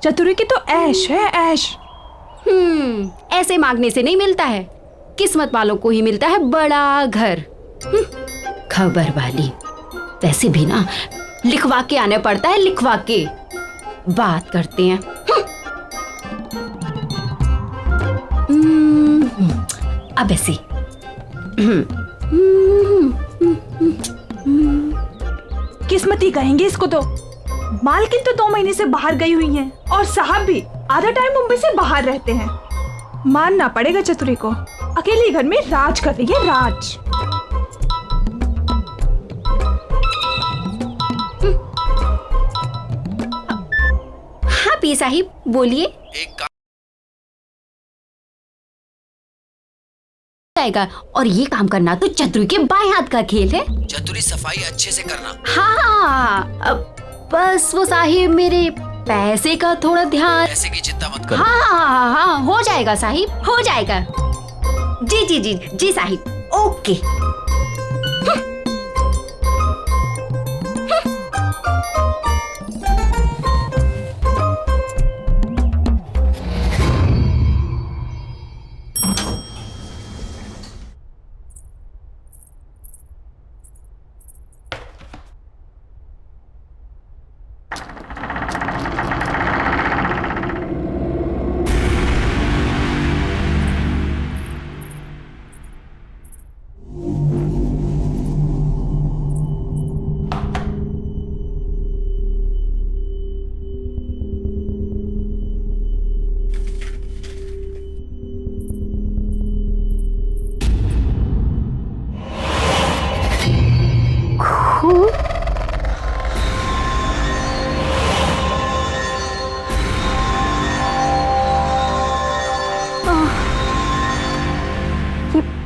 चतुरी की तो ऐश है, ऐश। ऐसे मांगने से नहीं मिलता है, किस्मत वालों को ही मिलता है बड़ा घर। खबर वाली। वैसे भी ना लिखवा के आने पड़ता है, लिखवा के। बात करते हैं। अब ऐसे किस्मती कहेंगे इसको तो। मालकिन तो 2 महीने से बाहर गई हुई हैं और साहब भी आधा टाइम मुंबई से बाहर रहते हैं। मानना पड़ेगा चतुरी को, अकेले घर में राज कर रही है, राज। हाँ पी साहिब बोलिए। एक काम आएगा, और ये काम करना तो चतुरी के बाएं हाथ का खेल है। चतुरी सफाई अच्छे से करना। हाँ बस वो साहिब मेरे पैसे का थोड़ा ध्यान। पैसे की चिंता मत करो। हाँ, हो जाएगा साहिब, हो जाएगा। जी जी जी जी साहिब, ओके।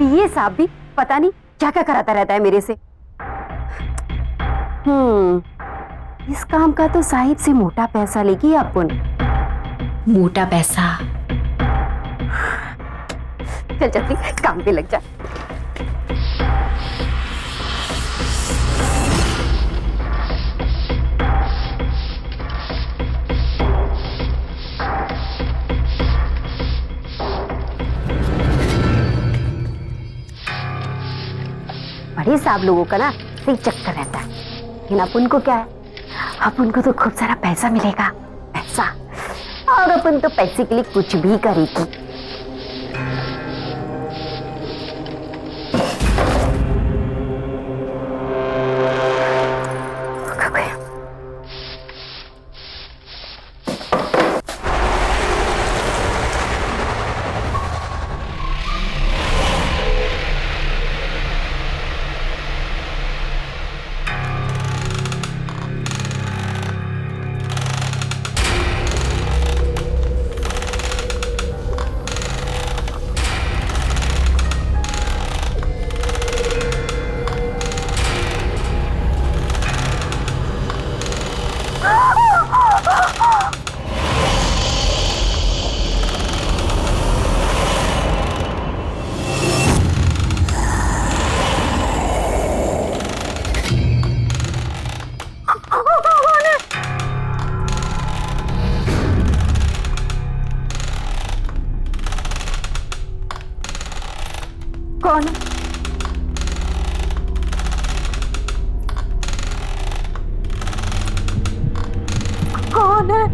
ये साहब भी पता नहीं क्या क्या कराता रहता है मेरे से। इस काम का तो साहिब से मोटा पैसा लेगी अपन। मोटा पैसा। चल चल काम पे लग जा। बड़े साहब लोगों का ना सही चक्कर रहता है, लेकिन अपन को क्या है, अपन को तो खूब सारा पैसा मिलेगा, पैसा। और अपन तो पैसे के लिए कुछ भी करेगी। कौन है? कौन है?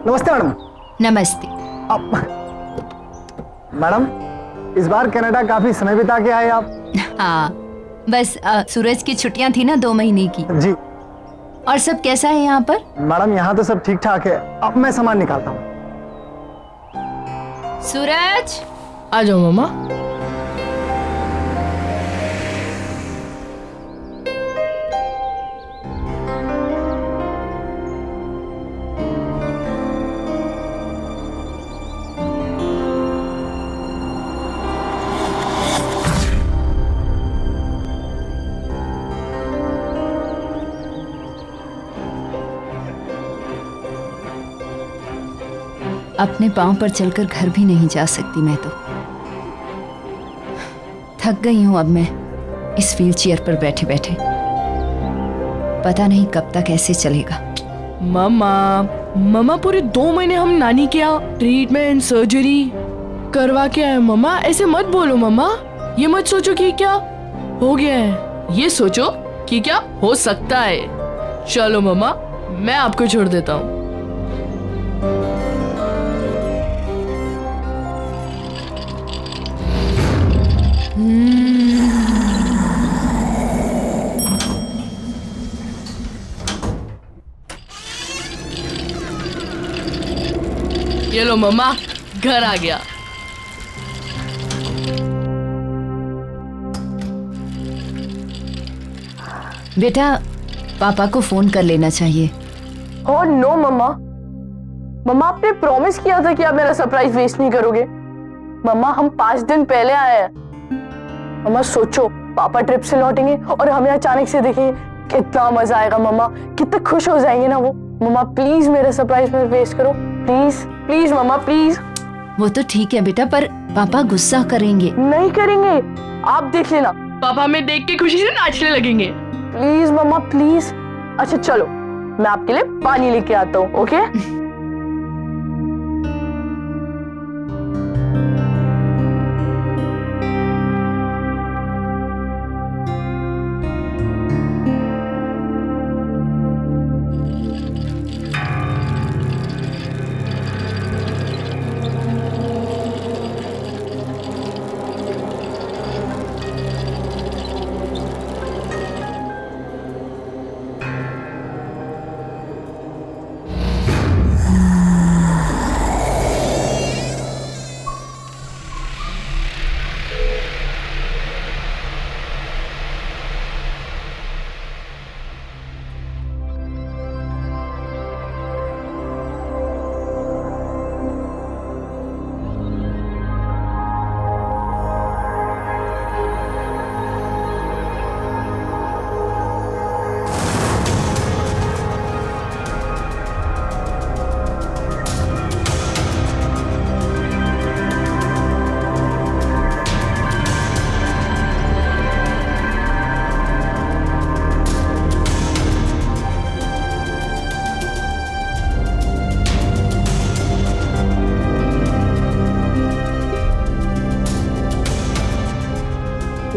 नमस्ते मैडम। नमस्ते। मैडम, इस बार कनाडा काफी समय बिता के आए आप। हाँ, बस सूरज की छुट्टियां थी ना 2 महीने की। जी और सब कैसा है यहाँ पर? मैडम, यहाँ तो सब ठीक ठाक है। अब मैं सामान निकालता हूँ। सूरज, आ जाओ मामा। अपने पांव पर चलकर घर भी नहीं जा सकती मैं तो। थक गई हूं अब मैं इस व्हीलचेयर पर बैठे बैठे। पता नहीं कब तक ऐसे चलेगा। मामा पूरे 2 महीने हम नानी के यहाँ ट्रीटमेंट सर्जरी करवा के आए। मामा ऐसे मत बोलो मामा। ये मत सोचो कि क्या हो गया है, ये सोचो कि क्या हो सकता है। चलो मामा, मैं आपको छोड़ देता हूँ। ये लो मम्मा, घर आ गया। बेटा, पापा को फोन कर लेना चाहिए। ओह नो मम्मा, मम्मा आपने प्रॉमिस किया था कि आप मेरा सरप्राइज वेस्ट नहीं करोगे। मम्मा हम 5 दिन पहले आए हैं। मम्मा सोचो, पापा ट्रिप से लौटेंगे और हमें अचानक से देखेंगे, कितना मजा आएगा मम्मा, कितने खुश हो जाएंगे ना वो। मम्मा प्लीज मेरा सरप्राइज मत वेस्ट करो, प्लीज प्लीज मम्मा प्लीज। वो तो ठीक है बेटा, पर पापा गुस्सा करेंगे। नहीं करेंगे, आप देख लेना। पापा हमें देख के खुशी से नाचने लगेंगे। Please mama please. अच्छा चलो, मैं आपके लिए पानी लेके आता हूँ। ओके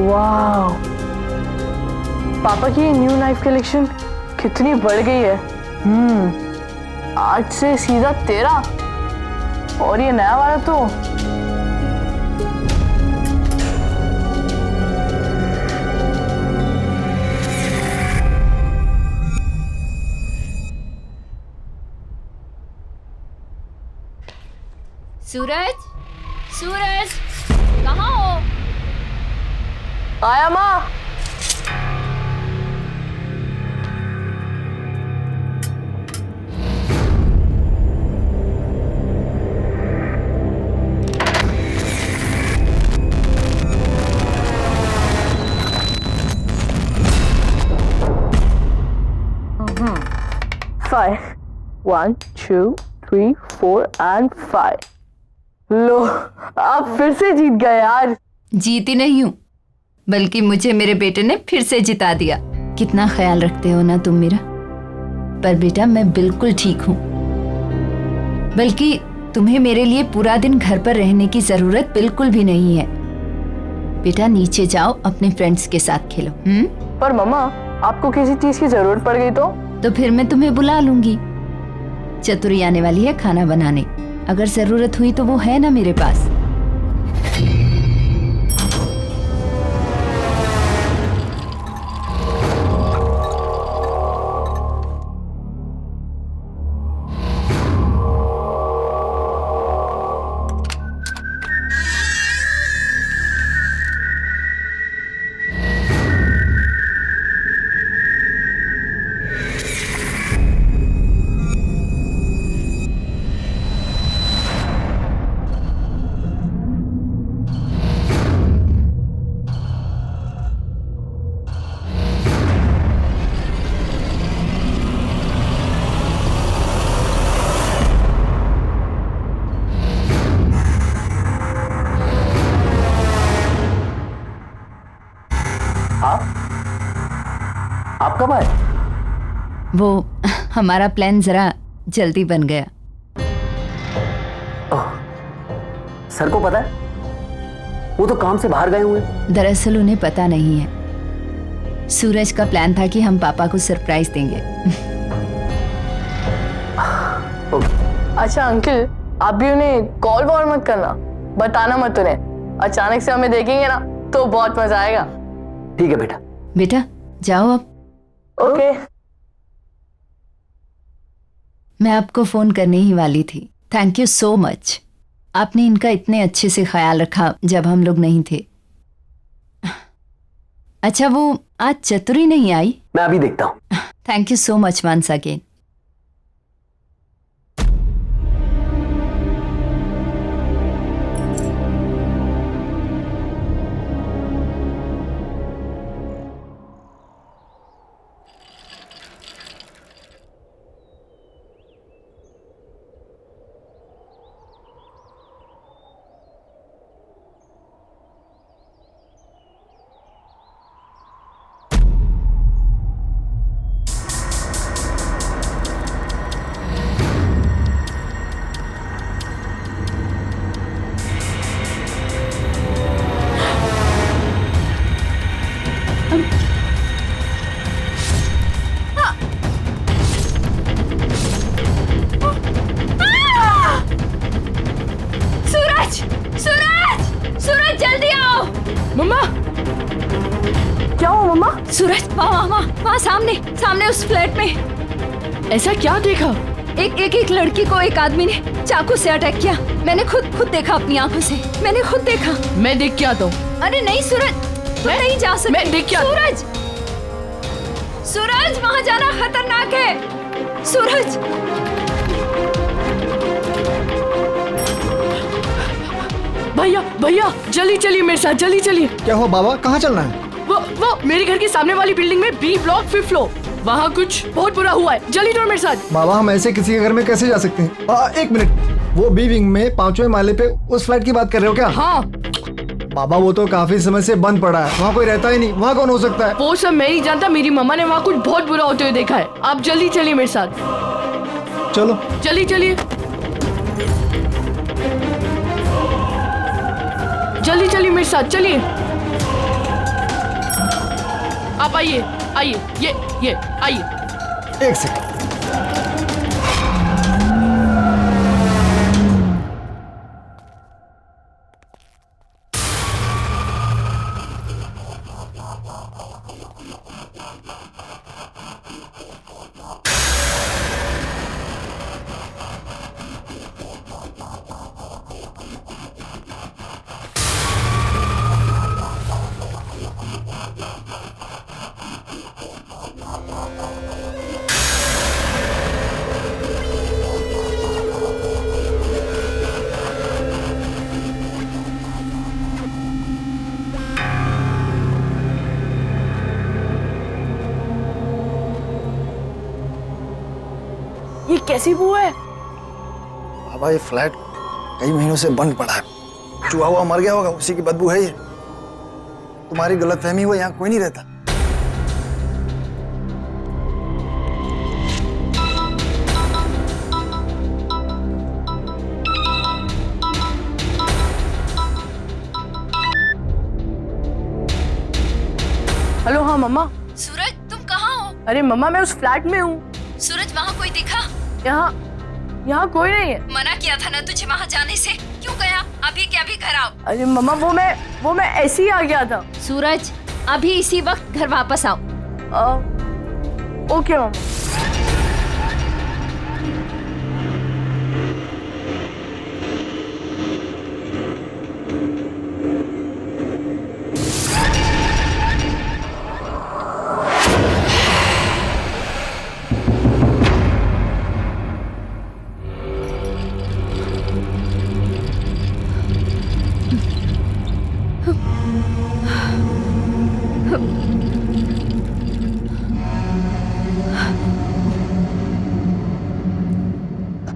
वाह, पापा की न्यू नाइफ कलेक्शन कितनी बढ़ गई है। 8 से सीधा 13 और ये नया वाला तो सूरज, सूरज कहाँ हो? आया माँ। Five. 1, 2, 3, 4 and 5. लो, आप फिर से जीत गए यार। जीती नहीं हूँ, बल्कि मुझे मेरे बेटे ने फिर से जिता दिया। कितना ख्याल रखते हो ना तुम मेरा। पर बेटा मैं बिल्कुल ठीक हूँ, बल्कि तुम्हें मेरे लिए पूरा दिन घर पर रहने की जरूरत बिल्कुल भी नहीं है। बेटा नीचे जाओ, अपने फ्रेंड्स के साथ खेलो। पर मम्मा, आपको किसी चीज की जरूरत पड़ गई तो फिर मैं तुम्हें बुला लूंगी। चतुरी आने वाली है खाना बनाने। अगर जरूरत हुई तो वो है ना मेरे पास। आप कब आए? वो हमारा प्लान जरा जल्दी बन गया। सर को पता है? वो तो काम से बाहर गए हुए। दरअसल उन्हें पता नहीं है। सूरज का प्लान था कि हम पापा को सरप्राइज देंगे। अच्छा अंकल, आप भी उन्हें कॉल वॉल मत करना, बताना मत उन्हें। अचानक से हमें देखेंगे ना तो बहुत मजा आएगा। ठीक है बेटा। बेटा जाओ अब। ओके। मैं आपको फोन करने ही वाली थी। Thank you so much. आपने इनका इतने अच्छे से ख्याल रखा जब हम लोग नहीं थे। अच्छा वो आज चतुरी नहीं आई? मैं अभी देखता हूँ। Thank you so much once again. मम्मा क्या हुआ मम्मा? सूरज वहाँ सामने उस फ्लैट में। ऐसा क्या देखा? एक लड़की को एक आदमी ने चाकू से अटैक किया। मैंने खुद देखा अपनी आंखों से। मैंने खुद देखा। मैं देख के आता हूँ। अरे नहीं सूरज, तुम नहीं जा सकते। मैं देख के आता। सूरज वहाँ जाना खतरनाक है। सूरज भैया जल्दी चलिए मेरे साथ, जल्दी चलिए। क्या हुआ बाबा, कहाँ चलना है? वो मेरे घर के सामने वाली बिल्डिंग में बी ब्लॉक 5th फ्लोर। वहाँ कुछ बहुत बुरा हुआ है। जल्दी दौड़ मेरे साथ। बाबा हम ऐसे किसी के घर में कैसे जा सकते हैं? एक मिनट, वो बी विंग में 5वें माले पे उस फ्लैट की बात कर रहे हो क्या? हाँ बाबा वो तो काफी समय से बंद पड़ा है, वहाँ कोई रहता ही नहीं। वहाँ कौन हो सकता है? वो सब मैं नहीं जानता। मेरी मम्मा ने वहाँ कुछ बहुत बुरा होते हुए देखा है। आप जल्दी चलिए मेरे साथ। चलो जल्दी चलिए, जल्दी चलिए मेरे साथ, चलिए। आप आइए ये आइए। एक सेकंड। ये कैसी बू है? बाबा ये फ्लैट कई महीनों से बंद पड़ा है। चूहा हुआ मर गया होगा, उसी की बदबू है ये। तुम्हारी गलतफहमी हुई, यहाँ कोई नहीं रहता। हेलो। हाँ मम्मा। सूरज तुम कहाँ हो? अरे मम्मा मैं उस फ्लैट में हूँ। सूरज वहाँ कोई दिखा? यहाँ कोई नहीं है। मना किया था ना तुझे वहाँ जाने से, क्यों गया? अभी के अभी घर आओ। अरे मम्मा वो मैं ऐसे ही आ गया था। सूरज, अभी इसी वक्त घर वापस आओ। ओके मम्मा।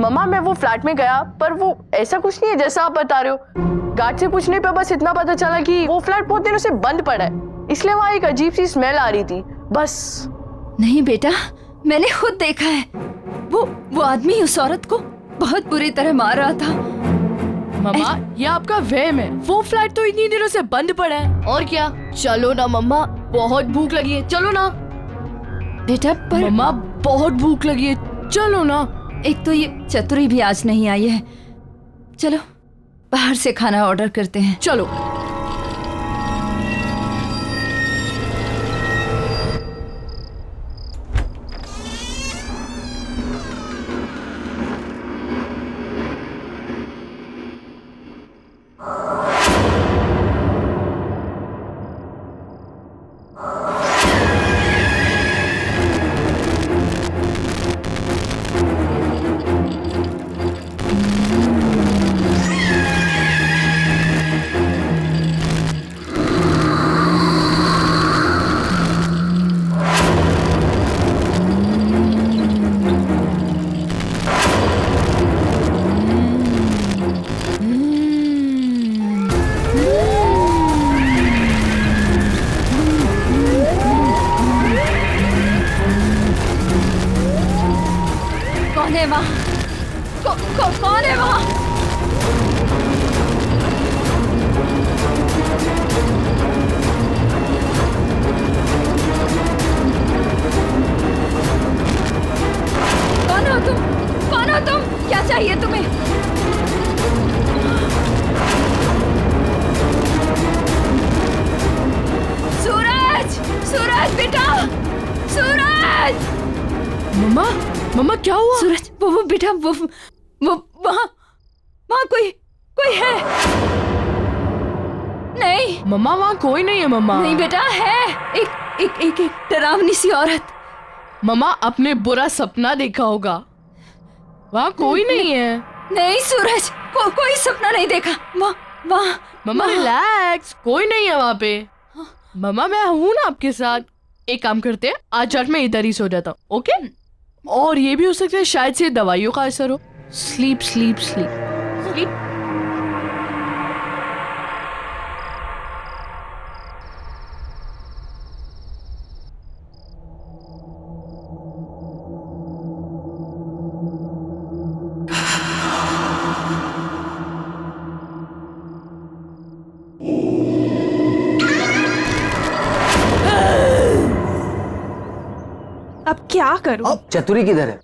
मम्मा मैं वो फ्लैट में गया, पर वो ऐसा कुछ नहीं है जैसा आप बता रहे हो। गार्ड से पूछने पे बस इतना पता चला कि वो फ्लैट बहुत दिनों से बंद पड़ा है, इसलिए वहाँ एक अजीब सी स्मेल आ रही थी, बस। नहीं बेटा, मैंने खुद देखा है। वो आदमी उस औरत को बहुत बुरी तरह मार रहा था। मम्मा ये आपका वहम है, वो फ्लैट तो इतनी दिनों से बंद पड़ा है। और क्या, चलो ना मम्मा, बहुत भूख लगी है, चलो ना। बेटा पर मम्मा बहुत भूख लगी है, चलो ना। एक तो ये चतुरी भी आज नहीं आई है। चलो बाहर से खाना ऑर्डर करते हैं। चलो। कौन है वहाँ? कौन है वहाँ? कौन हो तुम? कौन हो तुम? क्या चाहिए तुम्हें? सूरज, सूरज बेटा, सूरज। मम्मा क्या हुआ? सूरज, वो बेटा, वो वहाँ कोई है। नहीं मम्मा वहाँ कोई नहीं है मम्मा। नहीं बेटा, है एक डरावनी सी औरत। मम्मा आपने बुरा सपना देखा होगा, वहाँ कोई नहीं है। नहीं सूरज, कोई सपना नहीं देखा। वहाँ मम्मा रिलैक्स, कोई नहीं है वहाँ पे। मम्मा मैं हूँ ना आपके साथ। एक काम करते हैं, आज रात में इधर ही सो जाता हूँ, ओके? और ये भी हो सकता है शायद से दवाइयों का असर हो। Sleep sleep sleep sleep. अब क्या करूं? चतुरी किधर है?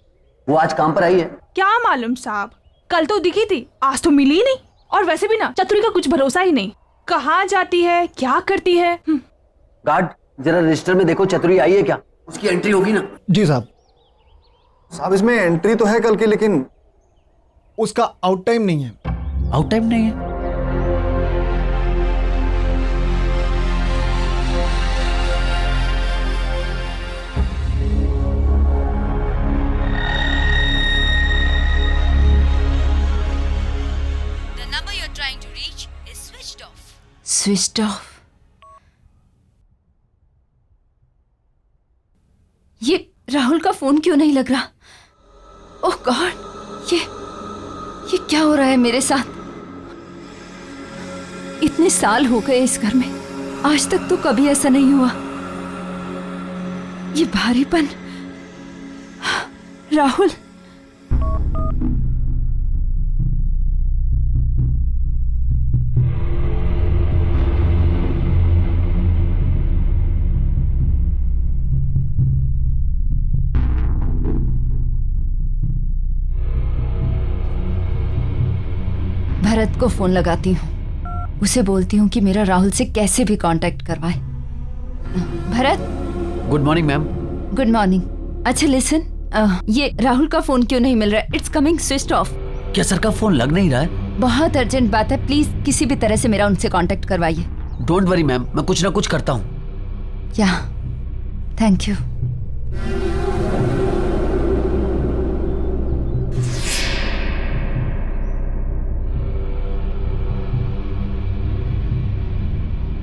वो आज काम पर आई है? क्या मालूम साहब, कल तो दिखी थी, आज तो मिली नहीं। और वैसे भी ना चतुरी का कुछ भरोसा ही नहीं, कहाँ जाती है, क्या करती है। गार्ड जरा रजिस्टर में देखो, चतुरी आई है क्या? उसकी एंट्री होगी ना? जी साहब इसमें एंट्री तो है कल की, लेकिन उसका आउट टाइम नहीं है। आउट टाइम नहीं है? Switched off. ये राहुल का फोन क्यों नहीं लग रहा? ओह गॉड, ये क्या हो रहा है मेरे साथ? इतने साल हो गए इस घर में, आज तक तो कभी ऐसा नहीं हुआ। ये भारीपन, राहुल। भरत को फोन लगाती हूँ, उसे बोलती हूँ कि मेरा राहुल से कैसे भी कांटेक्ट करवाए। Bharat, good morning ma'am. Good morning. अच्छा लिसन, ये राहुल का फोन क्यों नहीं मिल रहा है? It's coming switched off. क्या सर का फोन लग नहीं रहा है? बहुत अर्जेंट बात है, प्लीज किसी भी तरह से मेरा उनसे कांटेक्ट करवाइए। डोंट वरी मैम, मैं कुछ ना कुछ करता हूँ। या, thank you.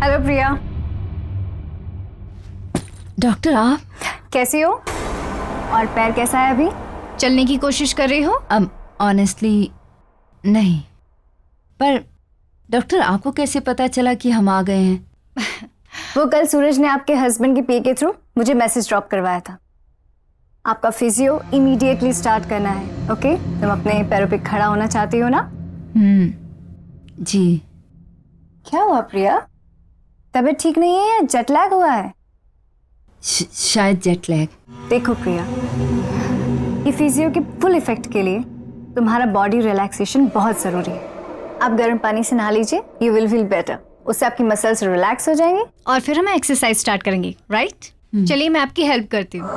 Hello Priya, doctor आप कैसी हो? और पैर कैसा है अभी? चलने की कोशिश कर रही हो? ऑनेस्टली नहीं, पर डॉक्टर आपको कैसे पता चला कि हम आ गए हैं? वो कल सूरज ने आपके हस्बैंड के पी के थ्रू मुझे मैसेज ड्रॉप करवाया था। आपका फिजियो इमीडिएटली स्टार्ट करना है। ओके, तुम अपने पैरों पे खड़ा होना चाहती हो ना? जी। क्या हुआ प्रिया, तबीयत ठीक नहीं है या जेट लैग हुआ है? शायद जेट लैग। देखो प्रिया, ये फिजियो के फुल इफेक्ट के लिए तुम्हारा बॉडी रिलैक्सेशन बहुत जरूरी है। आप गर्म पानी से नहा लीजिए, यू विल फील बेटर। उससे आपकी मसल्स रिलैक्स हो जाएंगे और फिर हम एक्सरसाइज स्टार्ट करेंगे, राइट? चलिए मैं आपकी हेल्प करती हूँ।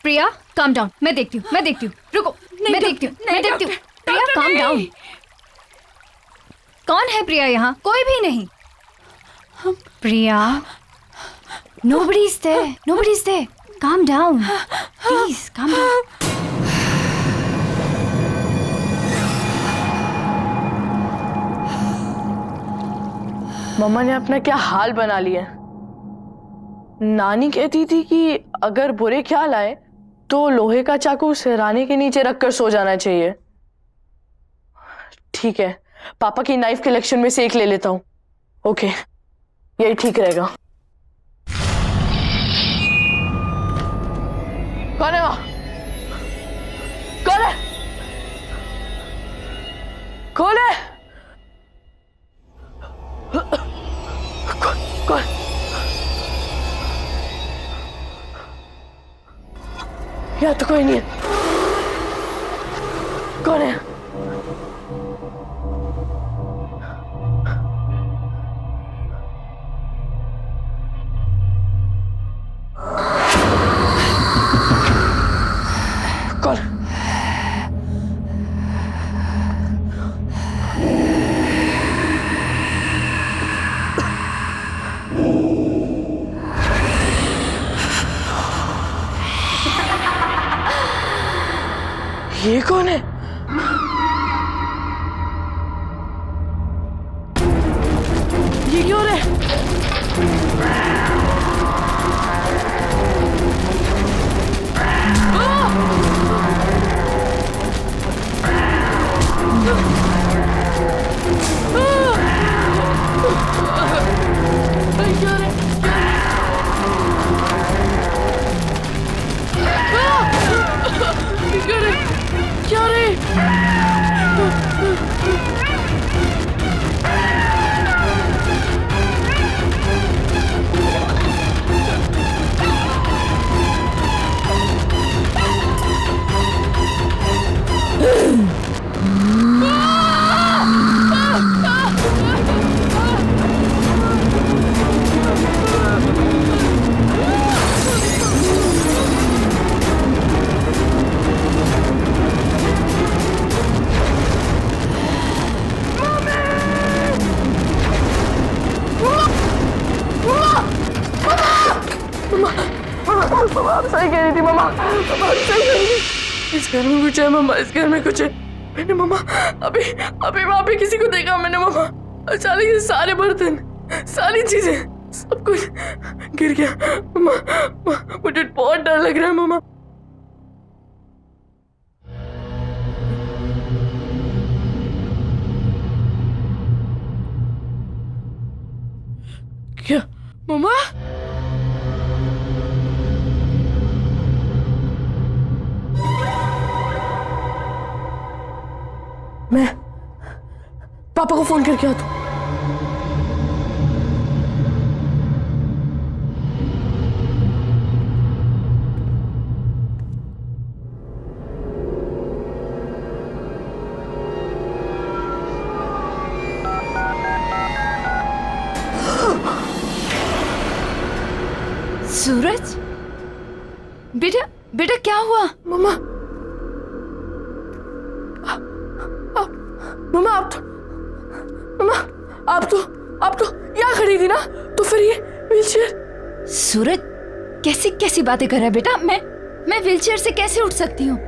प्रिया काम डाउन, मैं देखती हूँ, रुको, मैं देखती हूँ। प्रिया काम डाउन। कौन है प्रिया यहाँ? कोई भी नहीं। प्रिया, nobody's there. Calm down, please, calm down. मम्मा ने अपना क्या हाल बना लिया। नानी कहती थी कि अगर बुरे ख्याल आए तो लोहे का चाकू सिरहाने के नीचे रखकर सो जाना चाहिए। ठीक है, पापा की नाइफ कलेक्शन में से एक ले लेता हूँ। ओके, यही ठीक रहेगा। कौन है वहां? कौन है? कौन है? कौन? यहाँ तो कोई नहीं है। कौन है? कौन? ये कौन है? ये क्यों हो रहा है? क्या रे? आप सही कह रही थी मम्मा, आप सही कह रही थी। इस घर में कुछ है मम्मा, इस घर में कुछ है। मैंने मम्मा अभी अभी वहाँ पे किसी को देखा मैंने मम्मा। अचानक से सारे बर्तन, सारी चीजें, सब कुछ गिर गया मम्मा। मुझे बहुत डर लग रहा है मम्मा। क्या मम्मा? मैं पापा को फोन करके आता हूँ। सूरज, बेटा बेटा क्या हुआ? मम्मा मम्मा आप तो यहाँ खड़ी थी ना, तो फिर ये व्हीलचेयर। सूरज कैसी कैसी बातें कर रहा है बेटा? मैं व्हीलचेयर से कैसे उठ सकती हूँ?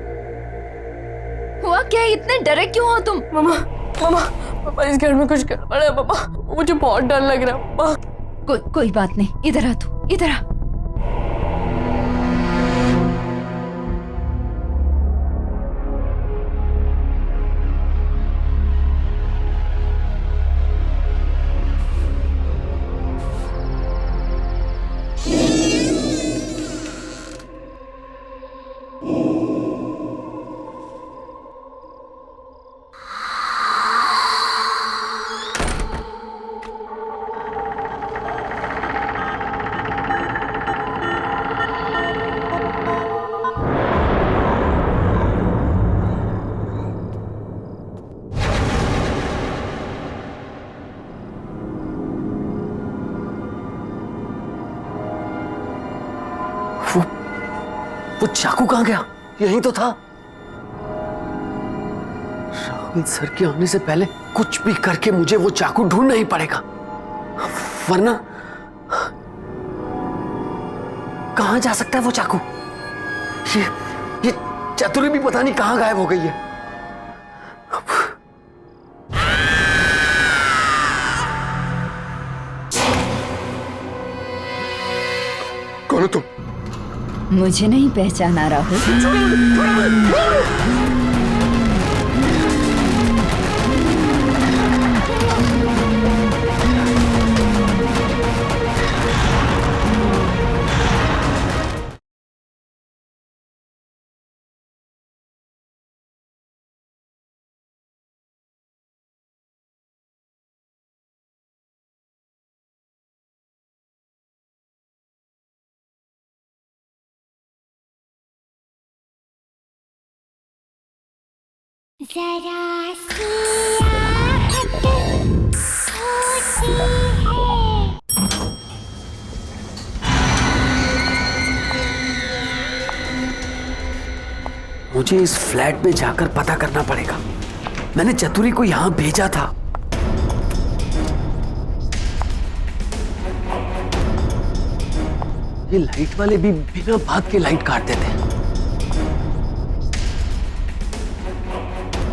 हुआ क्या? इतने डरे क्यों हो तुम? मम्मा इस घर में कुछ गड़बड़ है मम्मा, मुझे बहुत डर लग रहा है मम्मा। कोई बात नहीं, इधर आ तू, इधर आ। वो चाकू कहाँ गया? यहीं तो था। राहुल सर के आने से पहले कुछ भी करके मुझे वो चाकू ढूंढना ही पड़ेगा, वरना कहाँ जा सकता है वो चाकू? ये चतुरी भी पता नहीं कहाँ गायब हो गई है। कौन हो तुम? मुझे नहीं पहचाना राहुल? जरा सी आहट होती है। मुझे इस फ्लैट में जाकर पता करना पड़ेगा। मैंने चतुरी को यहां भेजा था। ये लाइट वाले भी बिना बात के लाइट काट देते हैं।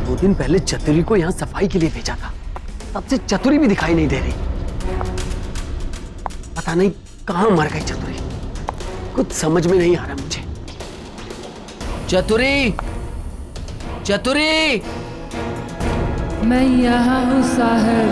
2 दिन पहले चतुरी को यहाँ सफाई के लिए भेजा था, तब से चतुरी भी दिखाई नहीं दे रही। पता नहीं कहाँ मर गई चतुरी, कुछ समझ में नहीं आ रहा मुझे। चतुरी, चतुरी, मैं यहाँ हूँ साहब।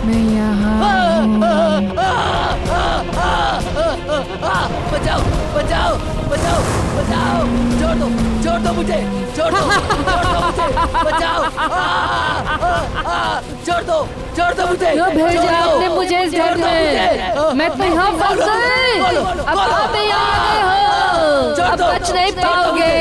मैं यहाँ बचाओ, बचाओ, बचाओ, बचाओ, छोड़ दो मुझे, छोड़ दो मुझे, बचाओ, छोड़ दो मुझे। क्यों भेजा आपने मुझे इस घर में? मैं तो यहाँ फंस गई। अब आप यहाँ आ गए हो, अब बच नहीं पाओगे।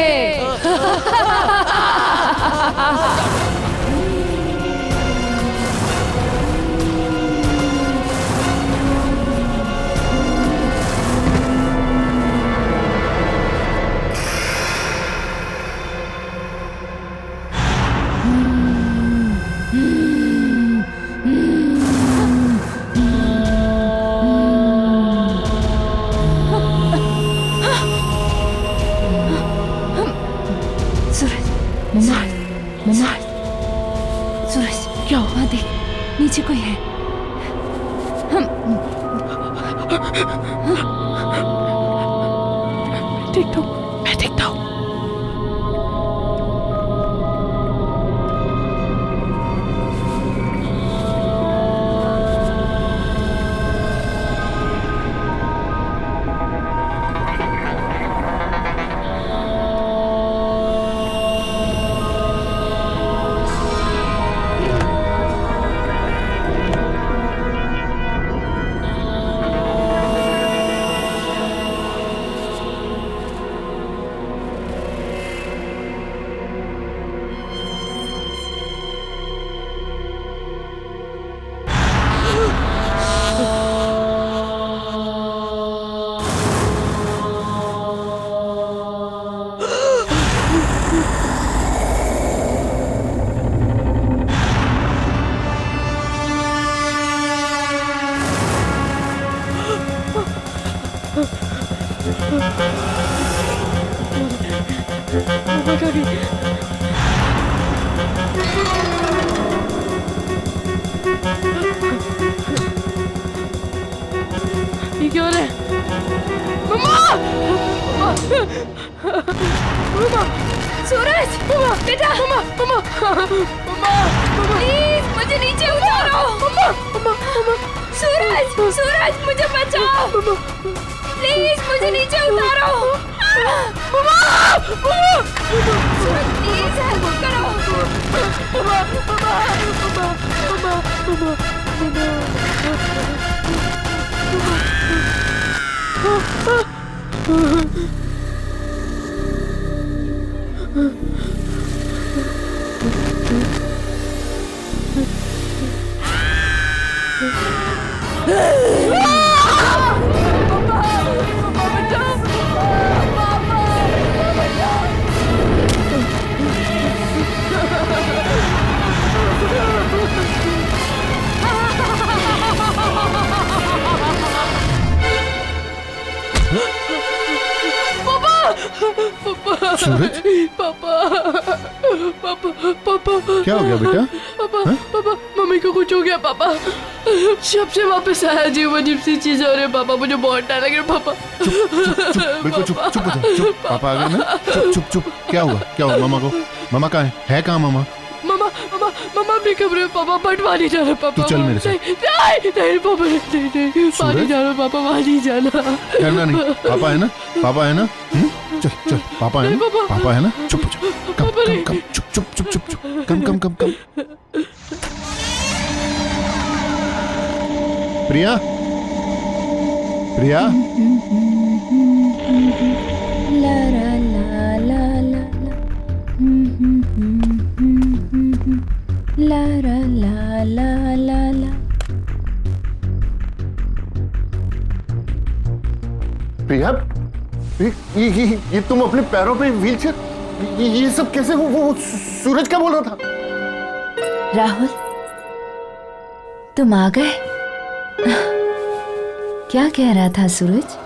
सूरज, क्या हुआ? देख, नीचे कोई है। मैं देखता हूँ। ये क्या हो रहा है? मम्मा! मम्मा! सूरज, बेटा, प्लीज मुझे नीचे उतारो। सूरज, मुझे बचाओ। प्लीज मुझे नीचे उतारो। सूरज, प्लीज हेल्प करो। सूरज, पापा, क्या हो गया बेटा? पापा, मम्मी को कुछ हो गया पापा। जब से वापस आया जी वो अजीब सी चीज हो रही है पापा, मुझे बहुत डर लग रहा है पापा। बिल्कुल चुप हो जाओ। पापा आ गए ना? चुप। क्या हुआ मामा को? मामा कहाँ है कहाँ मामा? मामा अपने कमरे में पापा, बंटवा नहीं जा रहा पापा। तू चल मेरे साथ। नहीं पापा, नहीं पानी जा रहा पापा, वहाँ नहीं जाना। डरना नहीं, पापा है ना? चल पापा है ना? चुप हो जाओ। कम चुप। कम। प्रिया, ला ला ला ला ला। ये तुम अपने पैरों पे व्हीलचेयर, ये सब कैसे? वो सूरज क्या बोल रहा था? राहुल, तुम आ गए। क्या कह रहा था सूरज?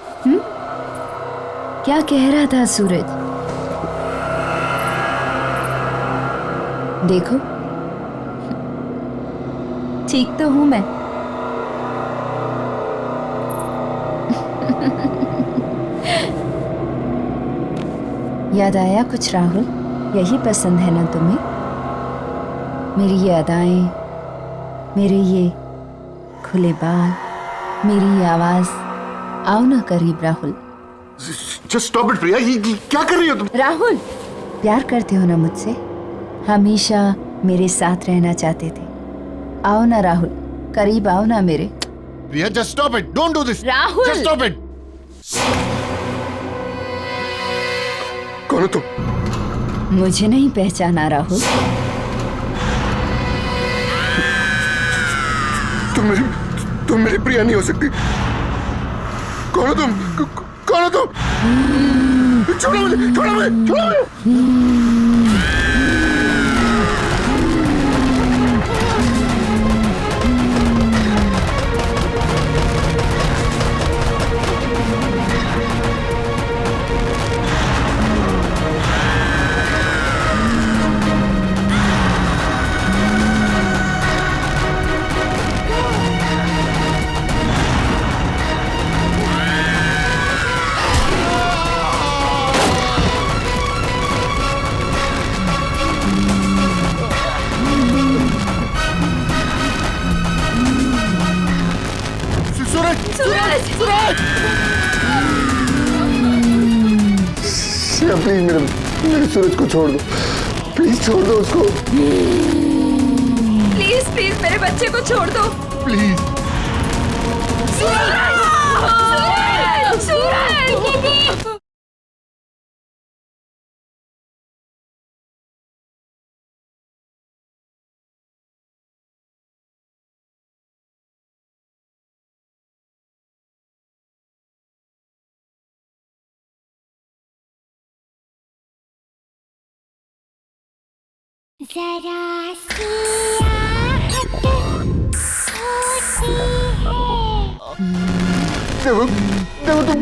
क्या कह रहा था सूरज? देखो, ठीक तो हूं मैं। याद आया कुछ राहुल? यही पसंद है ना तुम्हें? मेरी ये अदाएं, मेरे ये खुले बाल, मेरी ये आवाज। आओ ना करीब राहुल। Just stop it, प्रिया। ये क्या कर रही हो तुम? राहुल, प्यार करते हो ना मुझसे? हमेशा मेरे साथ रहना चाहते थे। आओ ना राहुल, करीब आओ ना मेरे। प्रिया, just stop it. Don't do this. Rahul! Just stop it. कौन हो तुम? मुझे नहीं पहचाना राहुल? तुम मेरी प्रिया नहीं हो सकती। कौन हो तुम? कौन हो तुम? छोड़ो मुझे, छोड़ो मुझे, छोड़ो मुझे। प्लीज मेरे सूरज को छोड़ दो, प्लीज छोड़ दो उसको। प्लीज प्लीज मेरे बच्चे को छोड़ दो। प्लीज। सूरज! सूरज! सूरज! जरा सी आहट होती है। देखो तुम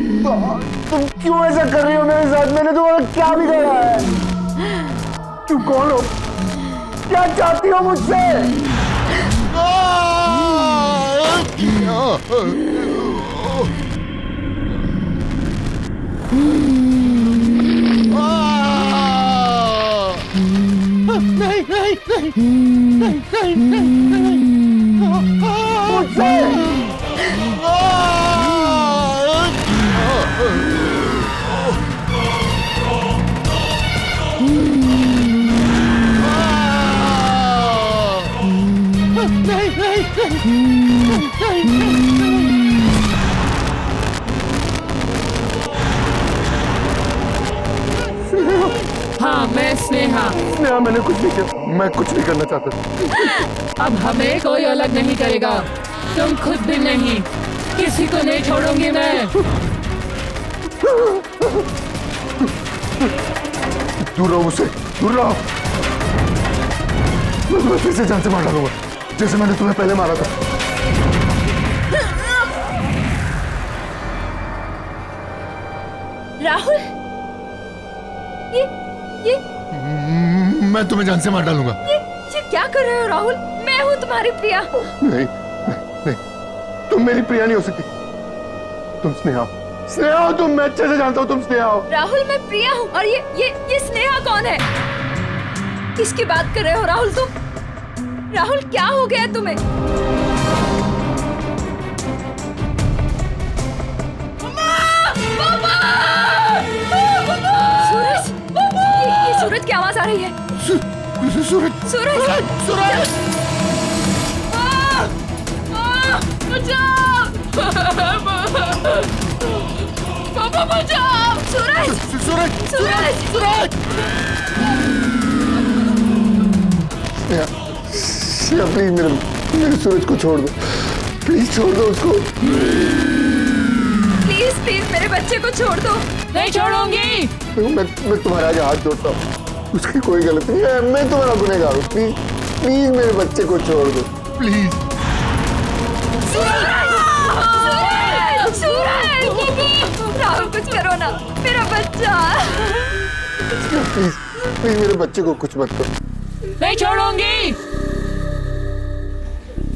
क्यों ऐसा कर रही हो मेरे साथ? मैंने तुम्हारा क्या बिगाड़ा है? तुम कौन हो? क्या चाहती हो मुझसे? हाँ, मैं स्नेहा। स्नेहा, मैंने कुछ नहीं किया, मैं कुछ नहीं करना चाहता। अब हमें कोई अलग नहीं करेगा, तुम खुद भी नहीं, किसी को नहीं छोड़ूंगी मैं। दूर रहो मुझसे, दूर रहो। मैं फिर से जान से मार डालूंगा, जैसे मैंने तुम्हें पहले मारा था। राहुल, ये मैं तुम्हें जान से मार डालूंगा। ये क्या कर रहे हो राहुल? मैं हूँ तुम्हारी प्रिया। नहीं, तुम मेरी प्रिया नहीं हो सकती। तुम स्नेहा हो। स्नेहा हो तुम, मैं अच्छे से जानता हूँ तुम स्नेहा हो। राहुल, मैं प्रिया हूँ। और ये स्नेहा कौन है? किसकी बात कर रहे हो राहुल तुम? राहुल, क्या हो गया तुम्हें? सूरज, ये सूरज की आवाज आ रही है। सूरज, सूरज, सूरज! बचाओ! पापा बचाओ! सूरज! सूरज! सूरज! सूरज! स्नेहा, प्लीज मेरे सूरज को छोड़ दो, प्लीज छोड़ दो उसको। प्लीज प्लीज मेरे बच्चे को छोड़ दो। नहीं छोड़ूंगी। मैं तुम्हारा आज हाथ जोड़ता हूँ, उसकी कोई गलती नहीं है, मैं तुम्हारा गुनहगार हूँ। प्लीज प्लीज मेरे बच्चे को छोड़ दो प्लीज। राहुल कुछ करो ना, मेरा बच्चा। प्लीज प्लीज मेरे बच्चे को कुछ मत करो। नहीं छोड़ूंगी।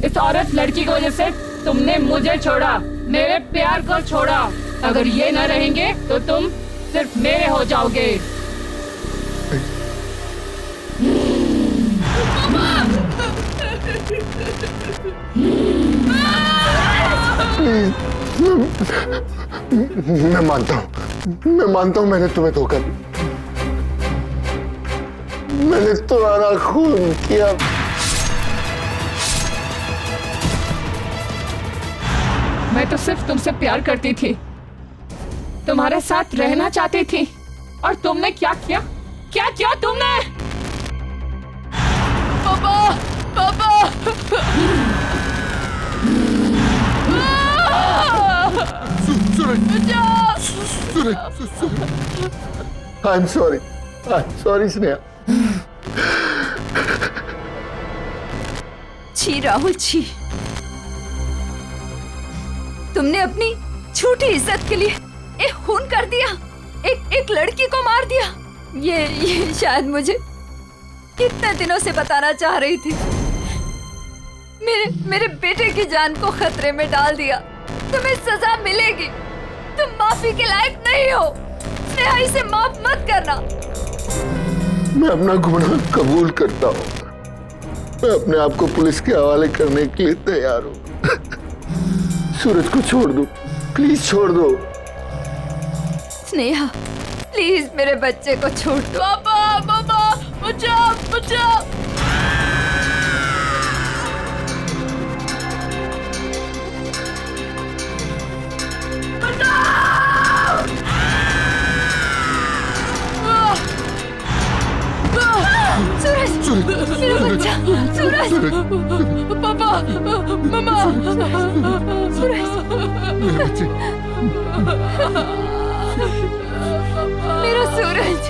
इस औरत लड़की की वजह से तुमने मुझे छोड़ा, मेरे प्यार को छोड़ा। अगर ये न रहेंगे तो तुम सिर्फ मेरे हो जाओगे। मैं मानता हूँ मैंने तुम्हें धोखा दिया, मैंने तुम्हारा खून किया। मैं तो सिर्फ तुमसे प्यार करती थी, तुम्हारे साथ रहना चाहती थी, और तुमने क्या किया? क्या किया तुमने? पापा, पापा! I am sorry Sneha. छी राहुल छी, तुमने अपनी झूठी इज्जत के लिए एक खून कर दिया, एक लड़की को मार दिया। ये शायद मुझे कितने दिनों से बताना चाह रही थी। मेरे बेटे की जान को खतरे में डाल दिया। तुम्हें सजा मिलेगी, तुम माफी के लायक नहीं हो। स्नेहा, इसे माफ मत करना। मैं अपना गुनाह कबूल करता हूँ, मैं अपने आप को पुलिस के हवाले करने के लिए तैयार हूँ। सूरज को छोड़ दो, प्लीज छोड़ दो। स्नेहा, प्लीज मेरे बच्चे को छोड़ दो। पापा, पापा, बचाओ, बचाओ! सूरज, मेरा बच्चा, सूरज, पापा, मम्मा, सूरज, मेरे बच्चे, मेरा सूरज।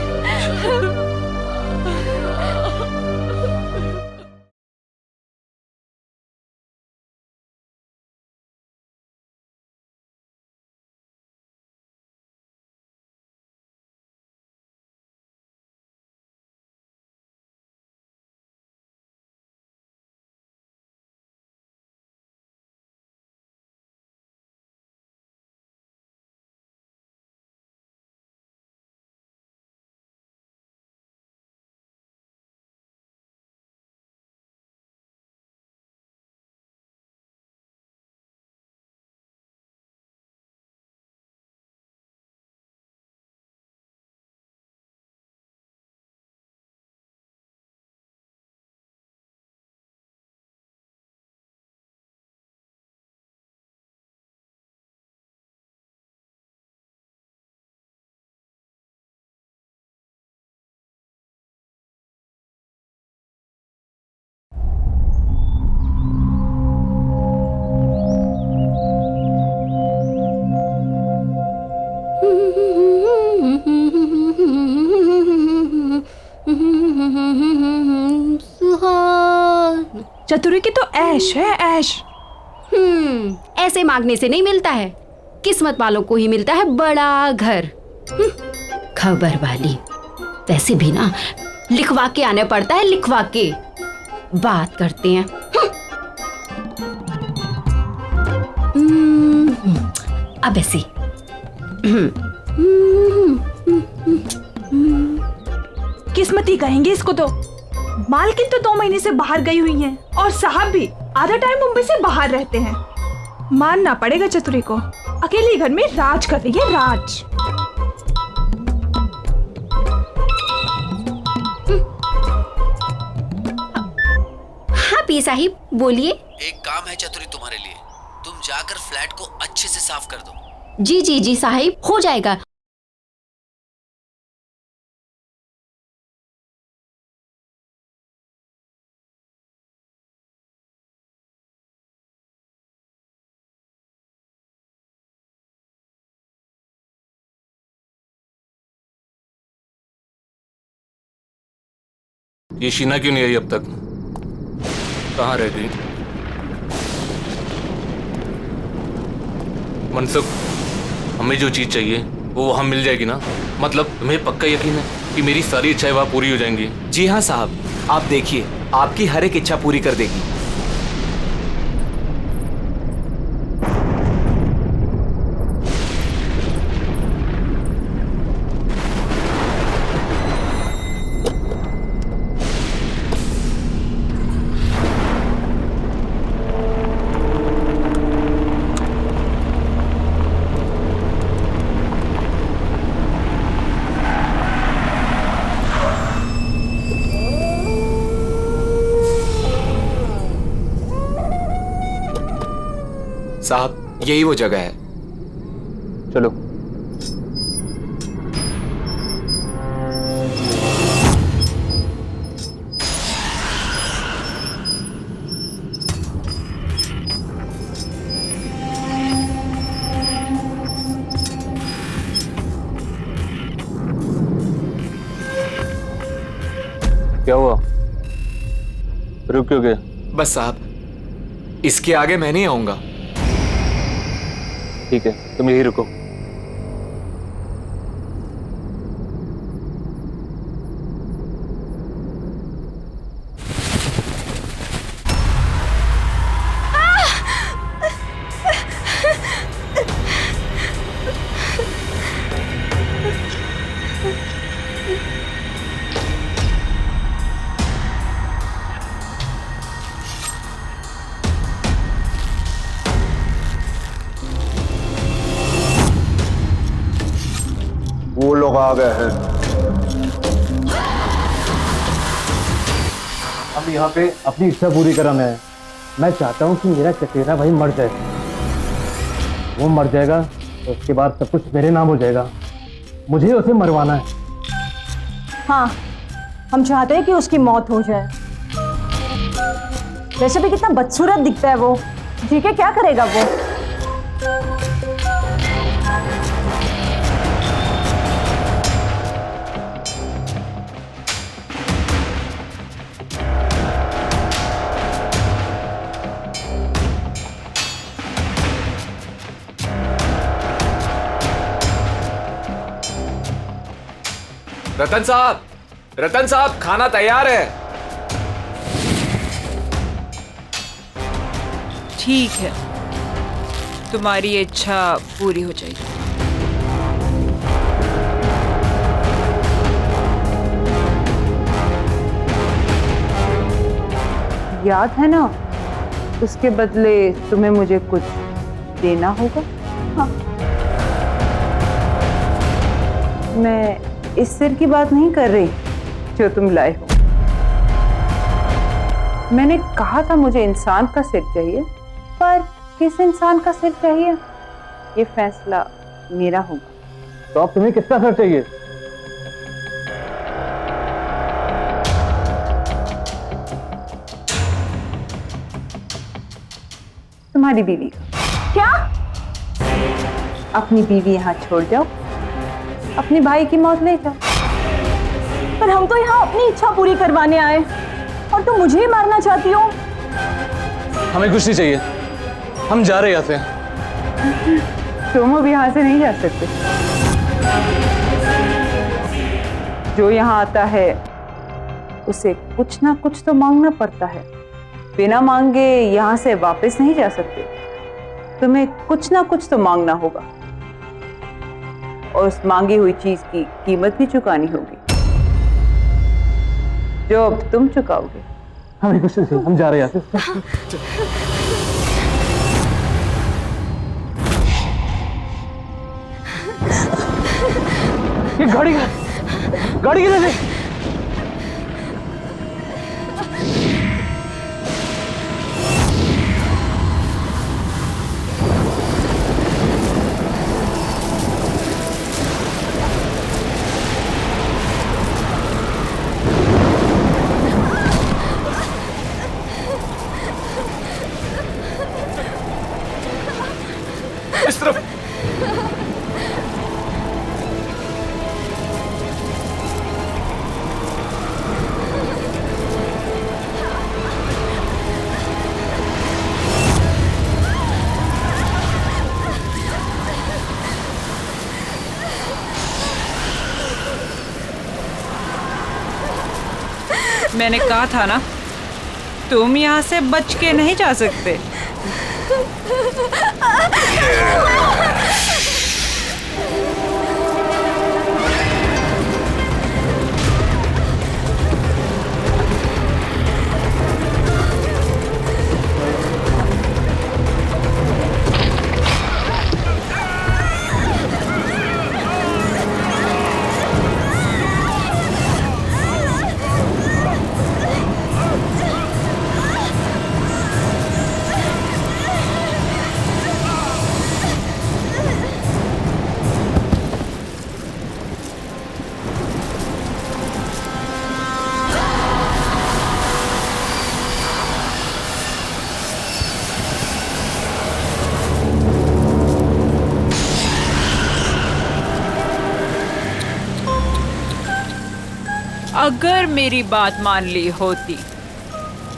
चतुरी की तो ऐश है, ऐश। ऐसे मांगने से नहीं मिलता है, किस्मत वालों को ही मिलता है बड़ा घर। खबर वाली। वैसे भी ना लिखवा के आने पड़ता है, लिखवा के। बात करते हैं। अब ऐसे किस्मती कहेंगे इसको तो। मालकिन तो 2 महीने से बाहर गई हुई हैं, और साहब भी आधा टाइम मुंबई से बाहर रहते हैं। मानना पड़ेगा चतुरी को, अकेले घर में राज कर रही है, राज। हाँ पी साहिब, बोलिए। एक काम है चतुरी तुम्हारे लिए, तुम जाकर फ्लैट को अच्छे से साफ कर दो। जी जी जी साहिब, हो जाएगा। ये शीना क्यों नहीं आई अब तक? कहाँ रह गई? मनसुख, हमें जो चीज चाहिए वो वहां मिल जाएगी ना? मतलब तुम्हें पक्का यकीन है कि मेरी सारी इच्छाएं वहां पूरी हो जाएंगी? जी हाँ साहब, आप देखिए, आपकी हर एक इच्छा पूरी कर देगी। साहब, यही वो जगह है। चलो। क्या हुआ? रुक क्यों गए? बस साहब, इसके आगे मैं नहीं आऊंगा। ठीक है, तुम यही रुको। वो लोग आ गए हैं। अब यहाँ पे अपनी इच्छा पूरी कराना है। मैं चाहता हूँ कि मेरा चचेरा भाई मर जाए। वो मर जाएगा तो उसके बाद सब कुछ मेरे नाम हो जाएगा। मुझे उसे मरवाना है। हाँ, हम चाहते हैं कि उसकी मौत हो जाए। वैसे भी कितना बदसूरत दिखता है वो। जी के क्या करेगा वो? रतन साहब, खाना तैयार है। ठीक है, तुम्हारी इच्छा पूरी हो जाएगी। याद है ना, उसके बदले तुम्हें मुझे कुछ देना होगा। हाँ। मैं इस सिर की बात नहीं कर रही जो तुम लाए हो। मैंने कहा था मुझे इंसान का सिर चाहिए, पर किस इंसान का सिर चाहिए ये फैसला मेरा होगा। तो अब तुम्हें किसका सिर चाहिए? तुम्हारी बीवी का। क्या? अपनी बीवी यहाँ छोड़ जाओ, अपने भाई की मौत ले जाओ। पर हम तो यहाँ अपनी इच्छा पूरी करवाने आए और तुम मुझे ही मारना चाहती हो। हमें कुछ नहीं चाहिए, हम जा रहे हैं यहाँ से। तुम अब यहाँ से नहीं जा सकते। जो यहाँ आता है उसे कुछ ना कुछ तो मांगना पड़ता है। बिना मांगे यहाँ से वापस नहीं जा सकते। तुम्हें कुछ ना कुछ तो मांगना होगा और उस मांगी हुई चीज की कीमत भी चुकानी होगी, जो अब तुम चुकाओगे। हमें कुछ नहीं, हम जा रहे हैं यहाँ से। ये गाड़ी किधर है? इस तरफ। मैंने कहा था ना, तुम यहाँ से बच के नहीं जा सकते। अगर मेरी बात मान ली होती,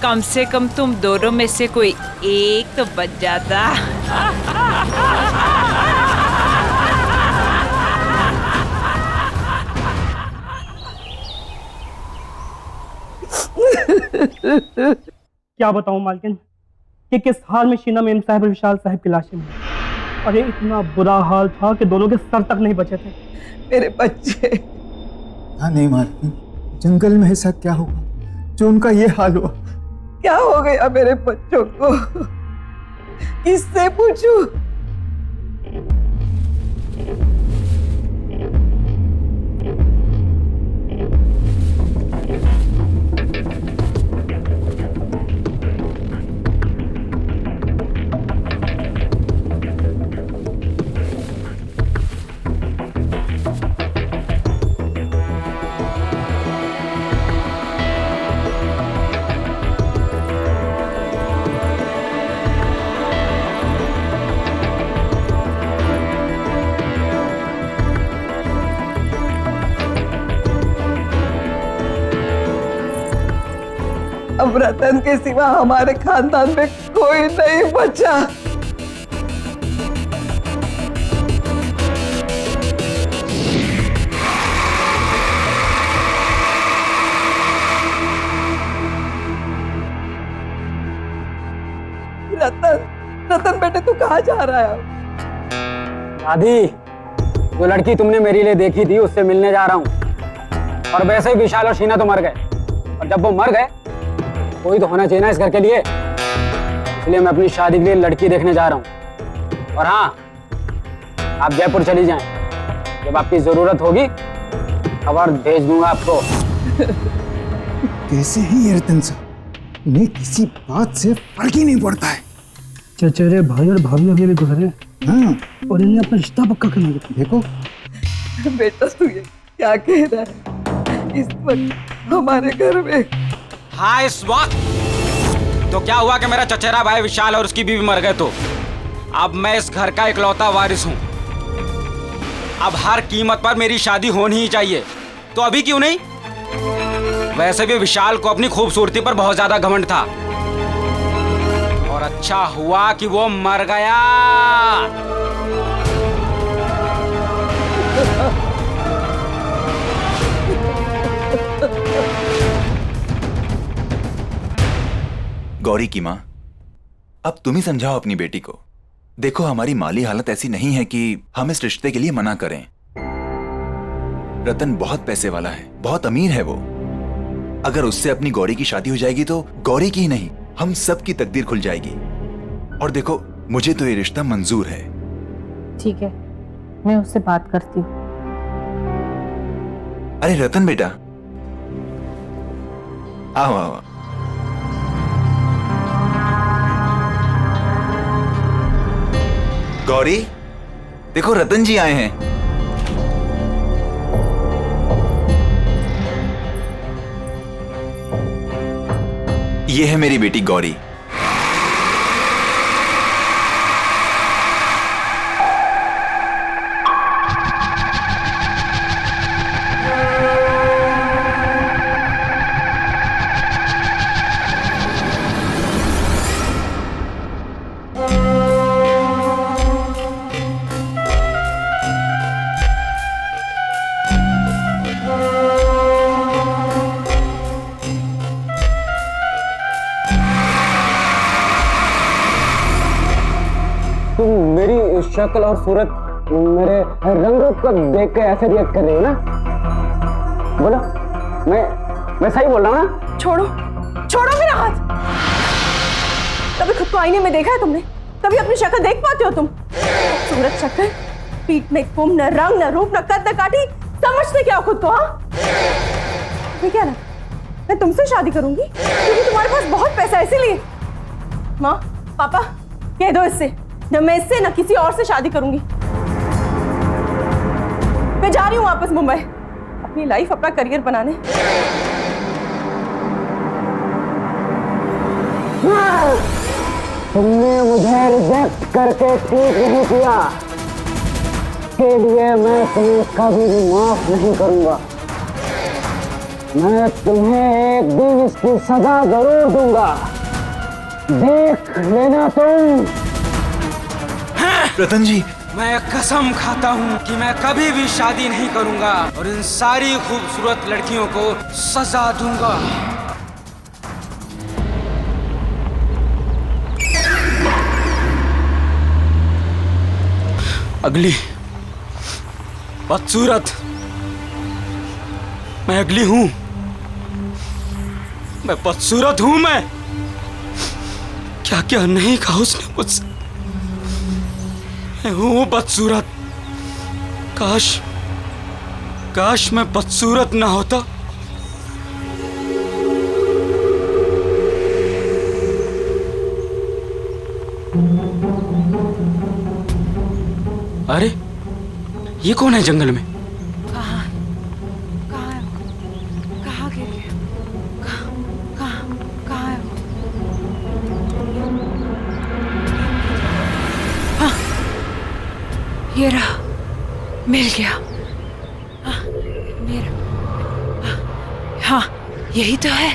कम से कम तुम दोनों में से कोई एक तो बच जाता। क्या बताऊं मालकिन कि किस हाल में शीना मेम साहब और विशाल साहब की लाशें मिली। अरे इतना बुरा हाल था कि दोनों के सर तक नहीं बचे थे। मेरे बच्चे। हाँ नहीं मालकिन, जंगल में ऐसा क्या हुआ जो उनका ये हाल हुआ? क्या हो गया मेरे बच्चों को? किससे पूछूं? अब रतन के सिवा हमारे खानदान में कोई नहीं बचा। रतन बेटे तू कहाँ जा रहा है? दादी, जो लड़की तुमने मेरे लिए देखी थी उससे मिलने जा रहा हूँ। और वैसे ही विशाल और शीना तो मर गए, और जब वो मर गए कोई तो होना चाहिए ना इस घर के लिए, इसलिए मैं अपनी शादी के लिए लड़की देखने जा रहा हूँ। और हाँ, आप जयपुर चली जाएं, जब आपकी जरूरत होगी खबर भेज दूंगा आपको। कैसे है ये रतन साहब? इन्हें किसी बात से फर्क ही नहीं पड़ता है। चचेरे भाई और भाभी अभी भी गुजरे, हाँ, और इन्हें अपना रिश्ता पक्का करना है। देखो बेटा तू ये क्या कह रहा है? इस वक्त हमारे घर में हाँ इस वक्त तो क्या हुआ कि मेरा चचेरा भाई विशाल और उसकी बीवी मर गए, तो अब मैं इस घर का इकलौता वारिस हूँ। अब हर कीमत पर मेरी शादी होनी ही चाहिए, तो अभी क्यों नहीं? वैसे भी विशाल को अपनी खूबसूरती पर बहुत ज्यादा घमंड था, और अच्छा हुआ कि वो मर गया। गौरी की माँ, अब तुम ही समझाओ अपनी बेटी को। देखो हमारी माली हालत ऐसी नहीं है कि हम इस रिश्ते के लिए मना करें। रतन बहुत पैसे वाला है, बहुत अमीर है वो। अगर उससे अपनी गौरी की शादी हो जाएगी तो गौरी की ही नहीं, हम सब की तकदीर खुल जाएगी। और देखो मुझे तो ये रिश्ता मंजूर है। ठीक है, मैं उससे बात करती हूँ। अरे रतन बेटा, आओ आओ। गौरी, देखो रतन जी आए हैं। ये है मेरी बेटी गौरी। शक्ल और सूरत मेरे रंग रूप को देख के ऐसे रिएक्ट कर रही हो ना? बोलो, मैं सही बोल रहा हूँ ना? छोड़ो छोड़ो मेरा हाथ। कभी खुद को आईने में देखा है तुमने? कभी अपनी शक्ल देख पाते हो तुम? सूरत शक्ल, पीठ में कुम, न रंग न रूप न कद न काठी, समझते क्या हो खुद को? हाँ, मैं क्या ना, मैं तुमसे शादी करूंगी क्योंकि तुम्हारे पास बहुत पैसा है, इसीलिए। माँ पापा कह दो इससे, न मैं इससे न किसी और से शादी करूंगी। मैं जा रही हूँ वापस मुंबई, अपनी लाइफ, अपना करियर बनाने। तुमने मुझे रिजेक्ट करके ठीक नहीं किया, इसके लिए मैं तुम्हें कभी भी माफ नहीं करूंगा। मैं तुम्हें एक दिन इसकी सजा जरूर दूंगा, देख लेना तुम। रतन जी, मैं कसम खाता हूँ कि मैं कभी भी शादी नहीं करूंगा और इन सारी खूबसूरत लड़कियों को सजा दूंगा। अगली बदसूरत, मैं अगली हूं, मैं बदसूरत हूं। मैं क्या क्या नहीं कहा उसने मुझसे, मैं हूं बदसूरत। काश मैं बदसूरत ना होता। अरे ये कौन है जंगल में? कहाँ गिर गया? कहाँ है वो? हाँ, ये रहा, मिल गया। हाँ, मेरा, हाँ यही तो है।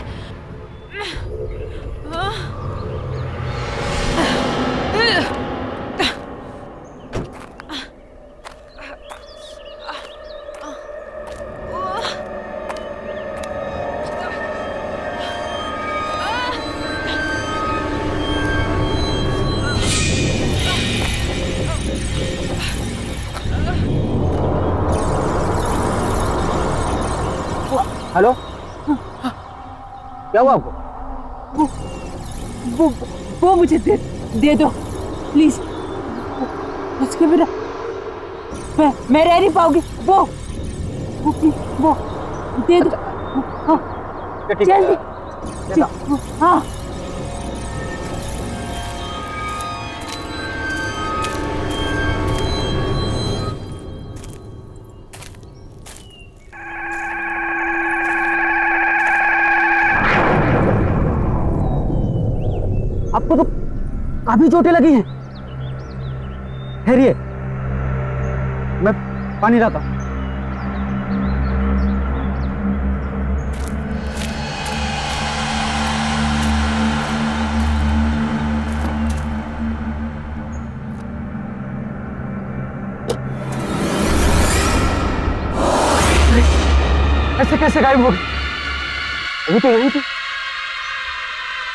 हेलो, क्या हुआ आपको? वो मुझे दे दो प्लीज, उसके बिना मैं रह नहीं पाऊंगी। वो दे दो। हाँ, जल्दी। हाँ, आपको तो काफी चोटें लगी हैं। ठहरिए, मैं पानी लाता हूं। ऐसे कैसे गायब हो गई? अभी तो यहीं थी।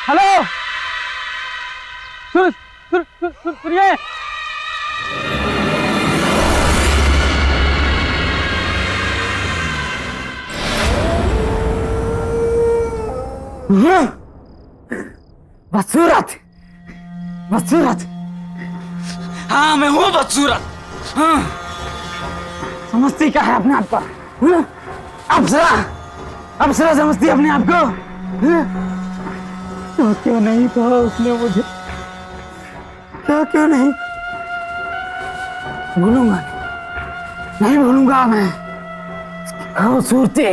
हेलो, सुनिए। बदसूरत, बदसूरत। हाँ मैं हूँ बदसूरत। हाँ, समझती क्या है अपने आप को? अप्सरा समझती है अपने आप को? तो क्यों नहीं कहा उसने मुझे? क्यों नहीं? भूलूंगा नहीं भूलूंगा मैं इसकी खूबसूरती,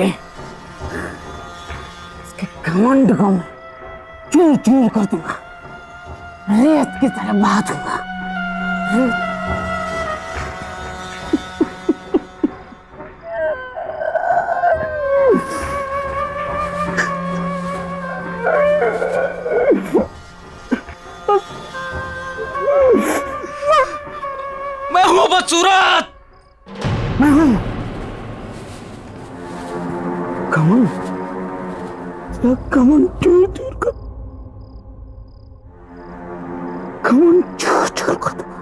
इसके घमंड को मैं चूर चूर कर दूंगा, रेत की तरह बहा दूंगा। मैं हूँ बदसूरत। मैं हूँ कमन चूर चूर कर, कमन चूर चूर कर दूंगा।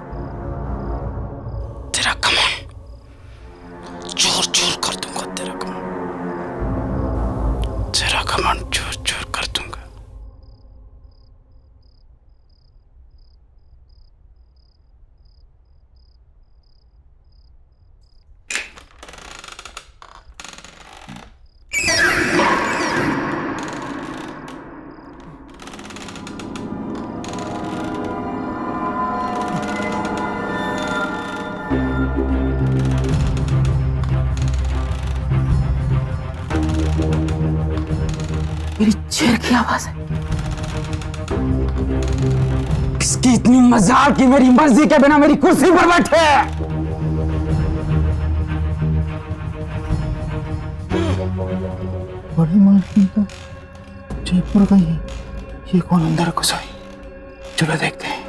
तेरा घमंड चूर चूर कर दूंगा। मेरी चेयर की आवाज है। इसकी इतनी मजाक कि मेरी मर्जी के बिना मेरी कुर्सी पर बैठे। बड़ी मालकिन तो जयपुर गई है। ये कौन अंदर घुस आई? चलो देखते हैं।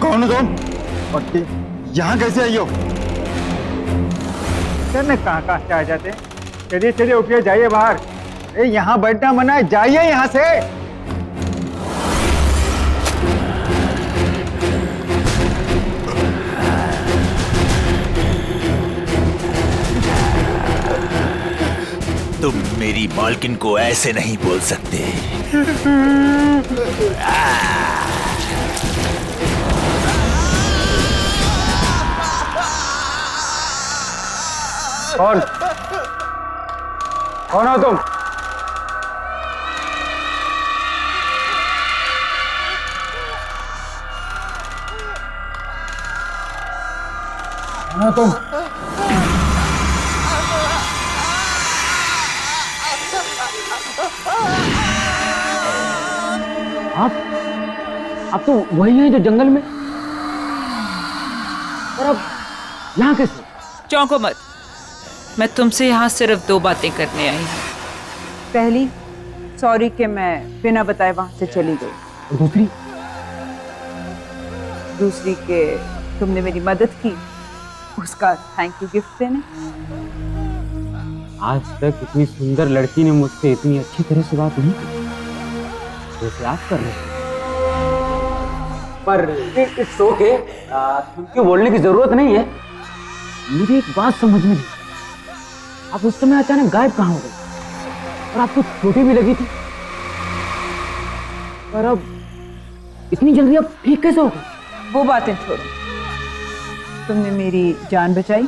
कौन हो तुम? और यहाँ कैसे आई हो? सर मैं कहाँ से आ जाते? चलिए चलिए उठिए, जाइए बाहर। अरे यहाँ बैठना मना है, जाइए यहाँ से। तुम मेरी मालकिन को ऐसे नहीं बोल सकते। कौन कौन हो तुम? कौन हो तुम? आप तो वही हैं जो जंगल में, और अब यहाँ कैसे? चौंको मत, मैं तुमसे यहाँ सिर्फ 2 बातें करने आई हूँ। पहली, सॉरी कि मैं बिना बताए वहां से चली गई। और दूसरी? दूसरी कि तुमने मेरी मदद की, उसका थैंक यू गिफ्ट देने। आज तक इतनी सुंदर लड़की ने मुझसे इतनी अच्छी तरह से बात नहीं की जैसे आप कर रहे हैं। पर इट्स ओके, क्योंकि बोलने की जरूरत नहीं है। मुझे एक बात समझ में नहीं, आप उस समय अचानक गायब कहाँ हो गए? और आपको चोटें भी लगी थी, पर अब इतनी जल्दी आप ठीक कैसे हो गए? वो बातें छोड़ो, तुमने मेरी जान बचाई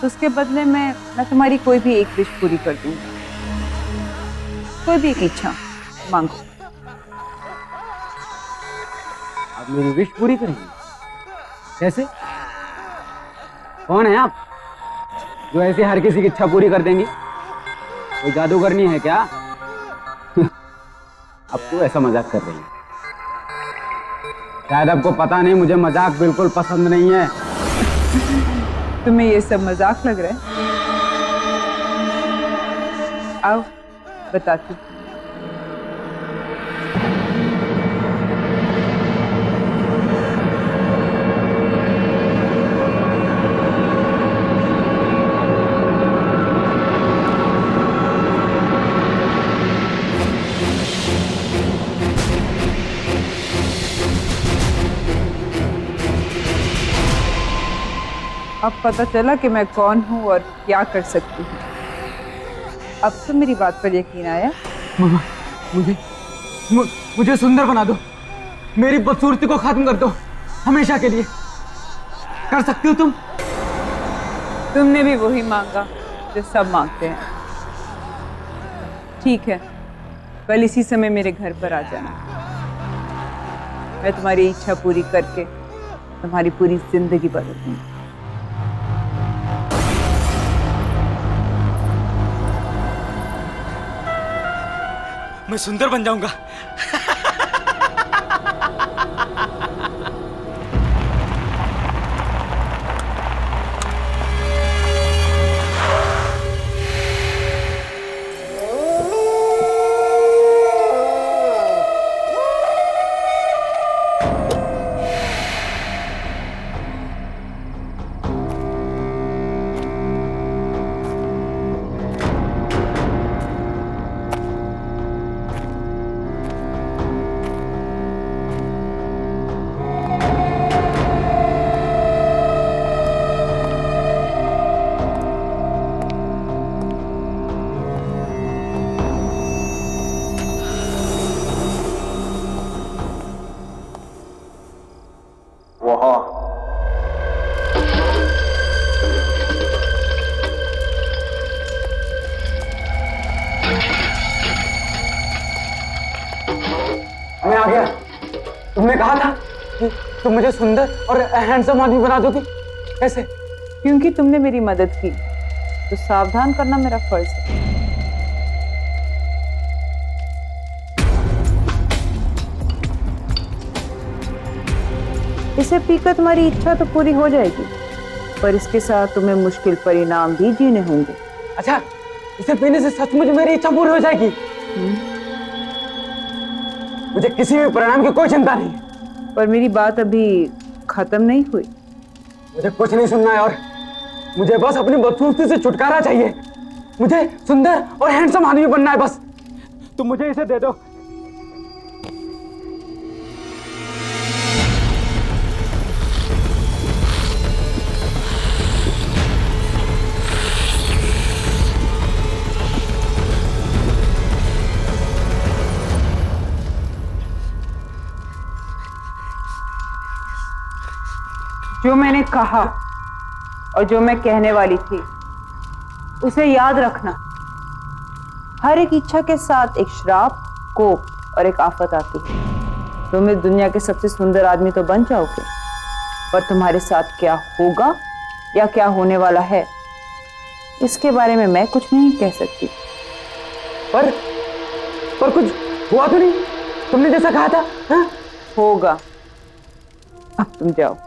तो उसके बदले में मैं तुम्हारी कोई भी एक विश पूरी कर दूंगी। कोई भी एक इच्छा मांगो। आप मेरी विश पूरी करेंगे? कैसे? कौन है आप जो ऐसे हर किसी की इच्छा पूरी कर देंगी? कोई जादूगरनी है क्या? अब तो ऐसा मजाक कर रही है। शायद आपको पता नहीं, मुझे मजाक बिल्कुल पसंद नहीं है। तुम्हें ये सब मजाक लग रहा है? आओ बताती हूँ। अब पता चला कि मैं कौन हूँ और क्या कर सकती हूँ। अब तो मेरी बात पर यकीन आया? मामा, मुझे सुंदर बना दो, मेरी बदसूरती को खत्म कर दो हमेशा के लिए। कर सकती हो तुम? तुमने भी वही मांगा जो सब मांगते हैं। ठीक है, कल इसी समय मेरे घर पर आ जाना। मैं तुम्हारी इच्छा पूरी करके तुम्हारी पूरी जिंदगी बदल दूंगी। मैं सुंदर बन जाऊंगा। वहाँ मैं आ गया। तुमने कहा था कि तुम मुझे सुंदर और हैंडसम आदमी बना दोगी। कैसे? क्योंकि तुमने मेरी मदद की तो सावधान करना मेरा फर्ज है। इसे पीकर तुम्हारी इच्छा तो पूरी हो जाएगी, पर इसके साथ तुम्हें मुश्किल परिणाम भी जीने होंगे। अच्छा, इसे पीने से सचमुच मेरी इच्छा पूरी हो जाएगी? मुझे किसी भी परिणाम की कोई चिंता नहीं है। पर मेरी बात अभी खत्म नहीं हुई। मुझे कुछ नहीं सुनना है और मुझे बस अपनी बदसूरती से छुटकारा चाहिए। मुझे सुंदर और हैंडसम आदमी बनना है बस। तुम मुझे इसे दे दो। जो मैंने कहा और जो मैं कहने वाली थी उसे याद रखना। हर एक इच्छा के साथ एक श्राप, कोप और एक आफत आती है। तुम इस दुनिया के सबसे सुंदर आदमी तो बन जाओगे, पर तुम्हारे साथ क्या होगा या क्या होने वाला है इसके बारे में मैं कुछ नहीं कह सकती। पर कुछ हुआ तो नहीं? तुमने जैसा कहा था। हाँ? होगा। अब तुम जाओ।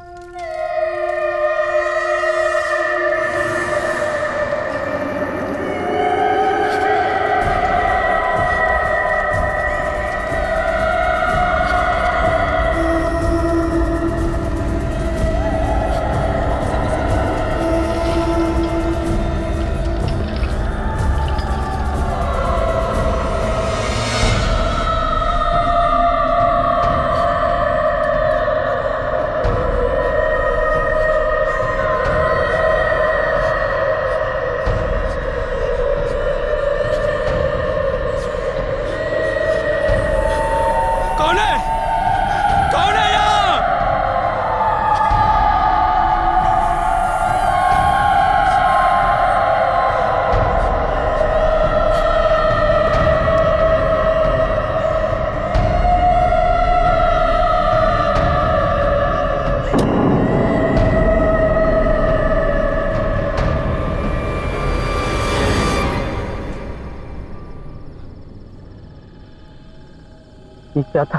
ये क्या था?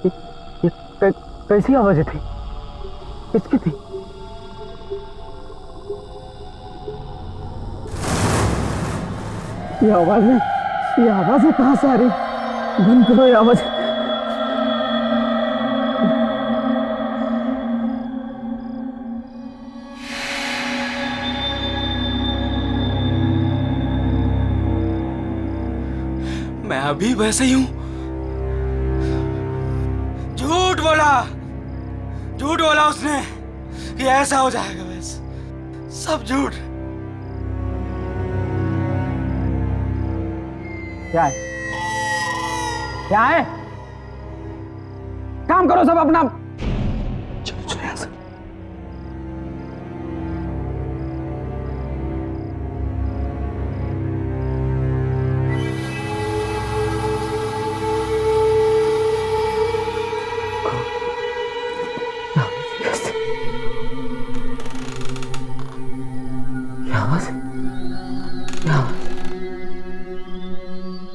ये कैसी आवाजें थी? किसकी थी? ये आवाजें कहां से आ रही? बंद करो ये आवाज। मैं अभी वैसे ही हूं। झूठ बोला उसने कि ऐसा हो जाएगा। बस सब झूठ। क्या है? क्या है? काम करो सब अपना। चलो यहां से।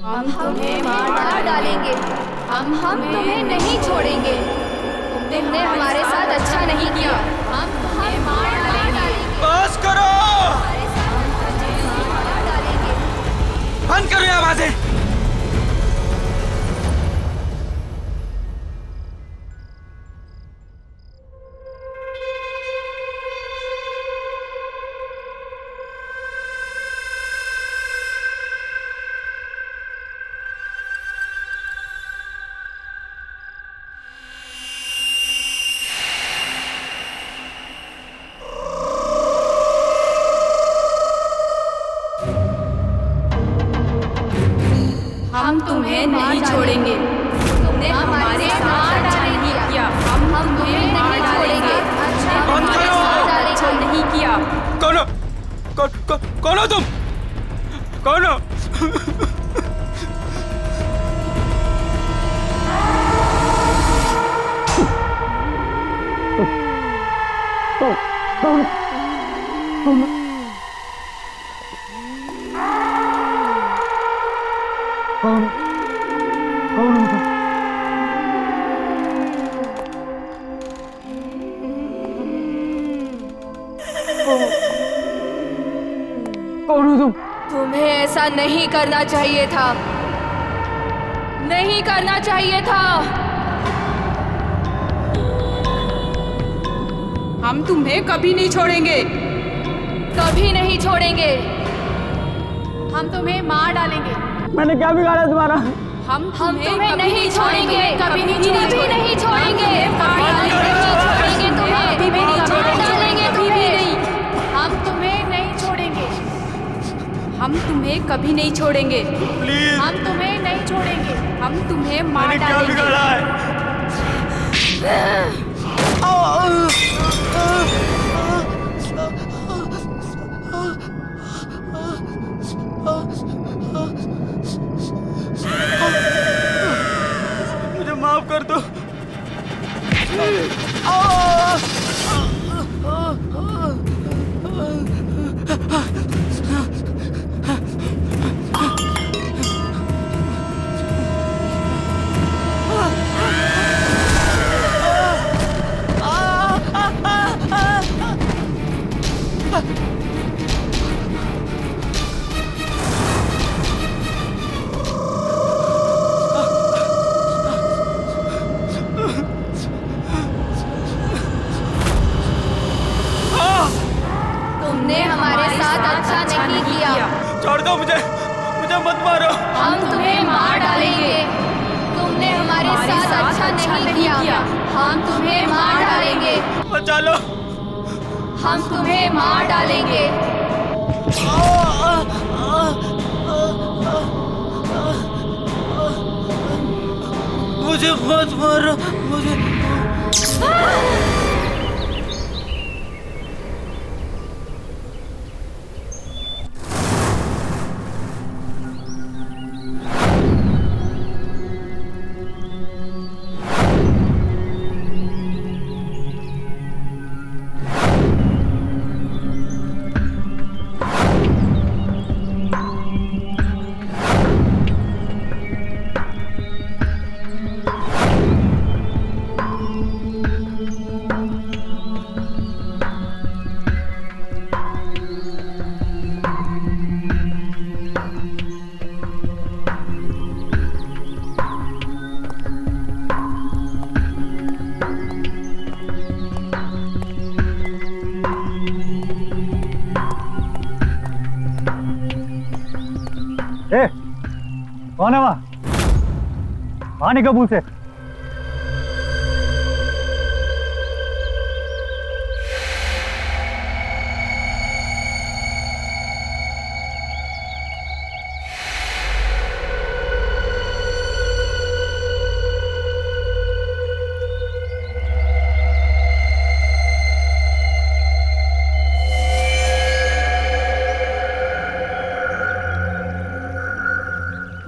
हम तुम्हें मार डालेंगे। हम तुम्हें नहीं छोड़ेंगे। तुमने हमारे साथ अच्छा नहीं किया। हम तुम्हें मार डालेंगे। बस करो। बंद करो ये आवाजें। कौन कौन हो तुम? कौन हो तुम? तुम्हें ऐसा नहीं करना चाहिए था, नहीं करना चाहिए था। हम तुम्हें कभी नहीं छोड़ेंगे, कभी नहीं छोड़ेंगे। हम तुम्हें मार डालेंगे। मैंने क्या बिगाड़ा तुम्हारा? हम तुम्हें नहीं छोड़ेंगे, कभी नहीं छोड़ेंगे, कभी नहीं छोड़ेंगे, मार डालेंगे तुम्हें, कभी भी नहीं छोड़ेंगे तुम्हें, हम तुम्हें नहीं छोड़ेंगे, हम तुम्हें कभी नहीं छोड़ेंगे, प्लीज हम तुम्हें नहीं छोड़ेंगे, हम तुम्हें मार मैंने क्या डालेंगे। बिगाड़ा है? मुझे माफ कर दो। तुमने हमारे साथ अच्छा नहीं किया। छोड़ दो मुझे, मुझे मत मारो। हम तुम्हें मार डालेंगे। तुमने हमारे साथ अच्छा नहीं किया। हम तुम्हें मार डालेंगे। बचा लो। हम तुम्हें मार डालेंगे। मुझे मत मारो, मुझे। ए, कौन है वहाँ? वहाँ निकल कबूल से।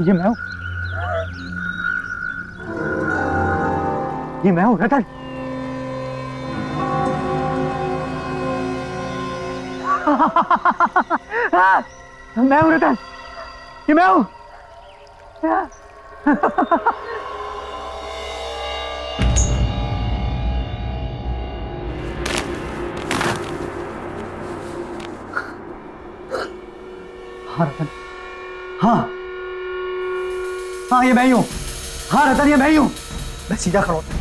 ये मैं हूँ, ये मैं हूँ रतन। मैं हूँ रतन, ये मैं हूँ। हाँ रतन, हाँ हाँ ये मैं ही हूँ। हाँ रतन ये मैं ही हूँ। मैं सीधा खड़ा होता।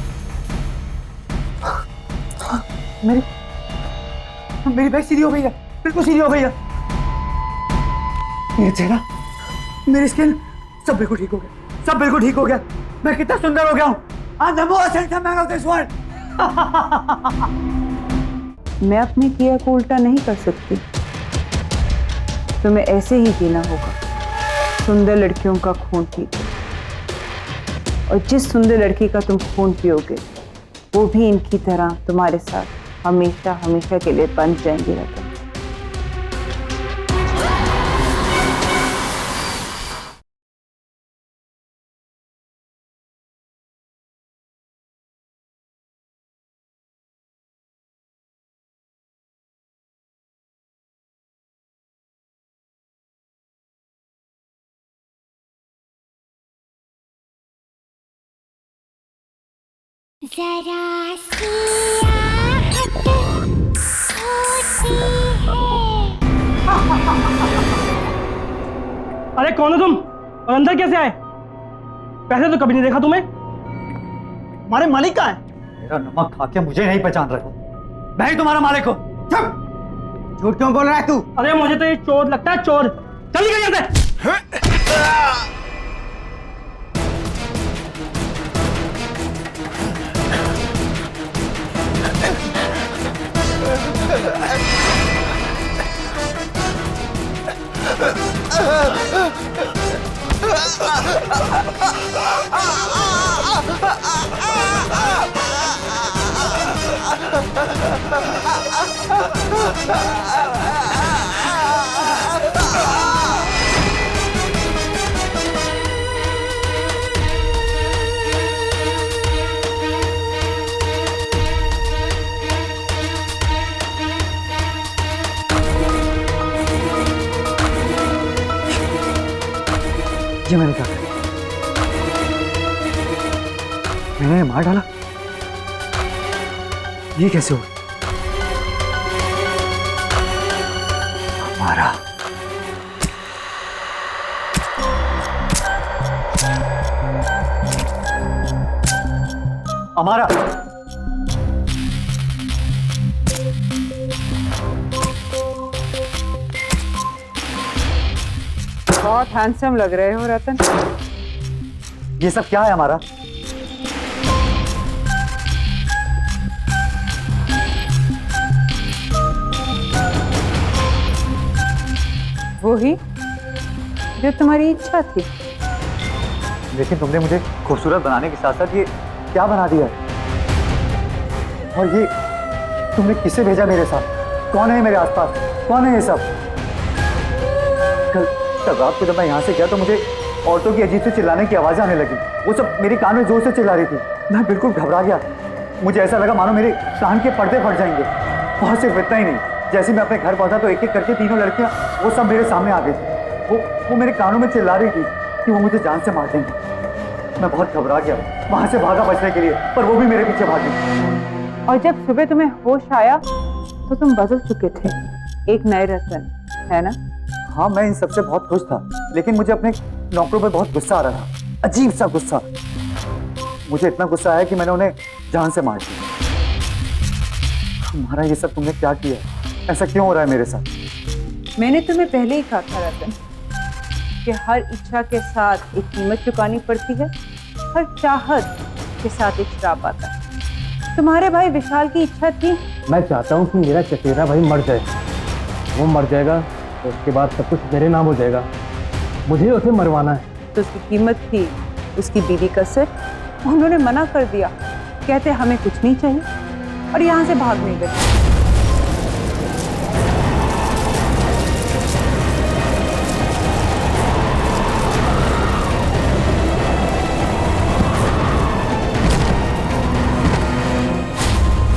मेरी बैग सीधी हो गई है, बिल्कुल सीधी हो गई है। मेरा चेहरा, मेरी स्किन सब बिल्कुल ठीक हो गया, सब बिल्कुल ठीक हो गया। मैं कितना सुंदर हो गया हूँ। I'm the most handsome man of this world. मैं अपने किया को उल्टा नहीं कर सकती। तुम्हें ऐसे ही जीना होगा, सुंदर लड़कियों का खून पीकर। और जिस सुंदर लड़की का तुम खून पियोगे वो भी इनकी तरह तुम्हारे साथ हमेशा हमेशा के लिए बंध जाएंगी रतन। जरा सी आहट होती अरे कौन हो तुम और अंदर कैसे आए? पहले तो कभी नहीं देखा तुम्हें। हमारे मालिक कहाँ है? मेरा नमक खा के मुझे नहीं पहचान रहे हो। मैं ही तुम्हारा मालिक हूँ। झूठ क्यों बोल रहा है तू? अरे मुझे तो ये चोर लगता है, चोर। चल निकल यहाँ से। ये मैंने क्या किया? मैंने मार डाला? ये कैसे हुआ? हमारा हमारा बहुत हैंडसम लग रहे हो रतन। ये सब क्या है हमारा? वो ही जो तुम्हारी इच्छा थी। लेकिन तुमने मुझे खूबसूरत बनाने के साथ साथ ये क्या बना दिया है? और ये तुमने किसे भेजा मेरे साथ? कौन है मेरे आसपास? कौन है ये सब? कल रात को जब मैं यहाँ से गया तो मुझे औरतों की अजीब से चिल्लाने की आवाज़ें आने लगी। वो सब मेरे कान में जोर से चिल्ला रही थी। मैं बिल्कुल घबरा गया। मुझे ऐसा लगा मानो मेरे कान के पर्दे फट जाएंगे। और सिर्फ इतना ही नहीं, जैसे मैं अपने घर पहुंचा तो एक एक करके तीनों लड़कियां वो सब मेरे सामने आ गई थी। वो मेरे कानों में चिल्ला रही थी कि वो मुझे जान से मार देंगे। मैं बहुत घबरा गया, वहां से भागा बचने के लिए, पर वो भी मेरे पीछे भागी। और जब सुबह तुम्हें होश आया तो तुम बदल चुके थे, एक नए रतन, है ना? हाँ, मैं इन सबसे बहुत खुश था, लेकिन मुझे अपने नौकरों पर बहुत गुस्सा आ रहा था, अजीब सा गुस्सा। मुझे इतना गुस्सा आया कि मैंने उन्हें जान से मार दिया। हमारा ये सब तुमने क्या किया? ऐसा क्यों हो रहा है मेरे साथ? मैंने तुम्हें पहले ही कहा था रतन कि हर इच्छा के साथ एक कीमत चुकानी पड़ती है, हर चाहत के साथ एक श्राप आता है। तुम्हारे भाई विशाल की इच्छा थी। मैं चाहता हूँ कि मेरा चचेरा भाई मर जाए। वो मर जाएगा तो उसके बाद सब कुछ मेरे नाम हो जाएगा। मुझे उसे मरवाना है। तो उसकी कीमत थी उसकी बीवी का सिर। उन्होंने मना कर दिया, कहते हमें कुछ नहीं चाहिए, और यहाँ से भागने गए।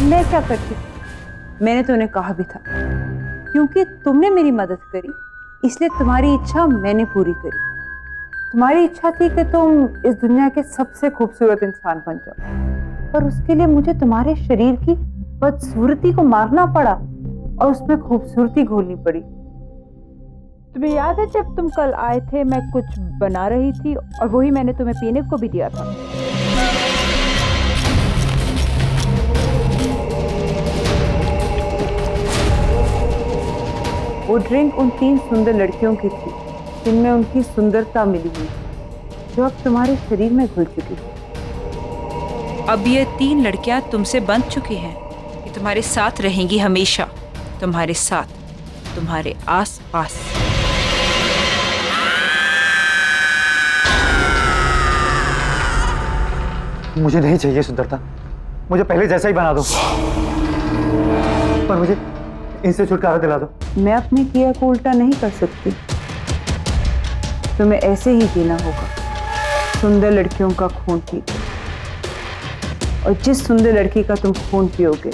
मैं क्या करती? मैंने तो उन्हें कहा भी था, क्योंकि तुमने मेरी मदद करी इसलिए तुम्हारी इच्छा मैंने पूरी करी। तुम्हारी इच्छा थी कि तुम इस दुनिया के सबसे खूबसूरत इंसान बन जाओ, पर उसके लिए मुझे तुम्हारे शरीर की बदसूरती को मारना पड़ा और उसमें खूबसूरती घोलनी पड़ी। तुम्हें याद है जब तुम कल आए थे, मैं कुछ बना रही थी और वही मैंने तुम्हें पीने को भी दिया था। वो ड्रिंक उन 3 सुंदर लड़कियों की थी जिनमें उनकी सुंदरता मिली हुई, जो अब तुम्हारे शरीर में घुल चुकी है। अब ये 3 लड़कियां तुमसे बंध चुकी हैं, ये तुम्हारे साथ रहेंगी हमेशा, तुम्हारे साथ, तुम्हारे आस पास। मुझे नहीं चाहिए सुंदरता, मुझे पहले जैसा ही बना दो, पर मुझे इनसे छुटकारा दिला दो। मैं अपने किया को उल्टा नहीं कर सकती, तुम्हें ऐसे ही जीना होगा, सुंदर लड़कियों का खून पीकर। और जिस सुंदर लड़की का तुम खून पियोगे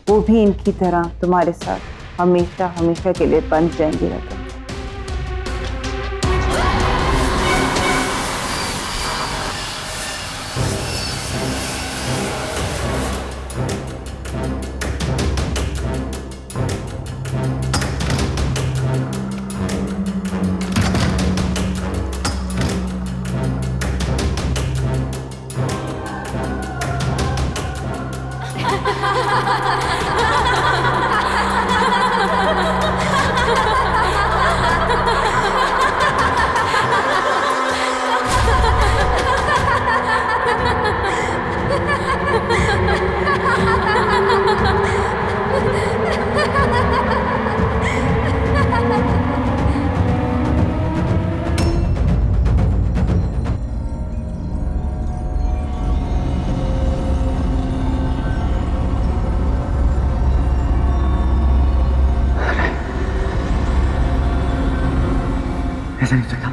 वो भी इनकी तरह तुम्हारे साथ हमेशा हमेशा के लिए बंध जाएंगे रतन। ऐसा नहीं चलता।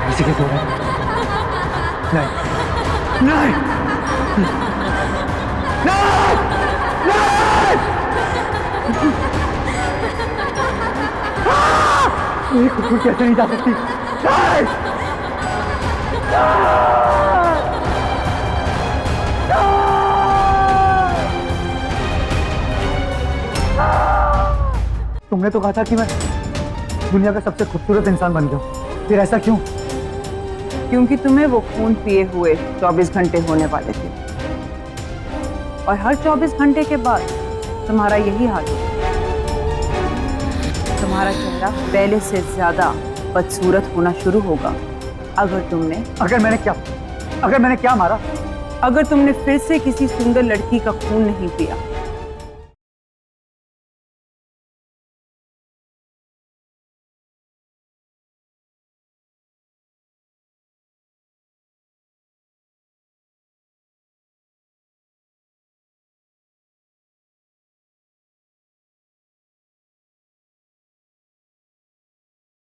ऐसे कैसे हो रहा है? नहीं नहीं नहीं, खुद कैसे नहीं जा सकती? नहीं! तुमने तो कहा था कि मैं दुनिया का सबसे खूबसूरत इंसान बन गया, फिर ऐसा क्यों? क्योंकि तुम्हें वो खून पिए हुए 24 घंटे होने वाले थे, और हर 24 घंटे के बाद तुम्हारा यही हाल होगा। तुम्हारा चेहरा पहले से ज्यादा बदसूरत होना शुरू होगा अगर मैंने क्या मारा? अगर तुमने फिर से किसी सुंदर लड़की का खून नहीं पिया।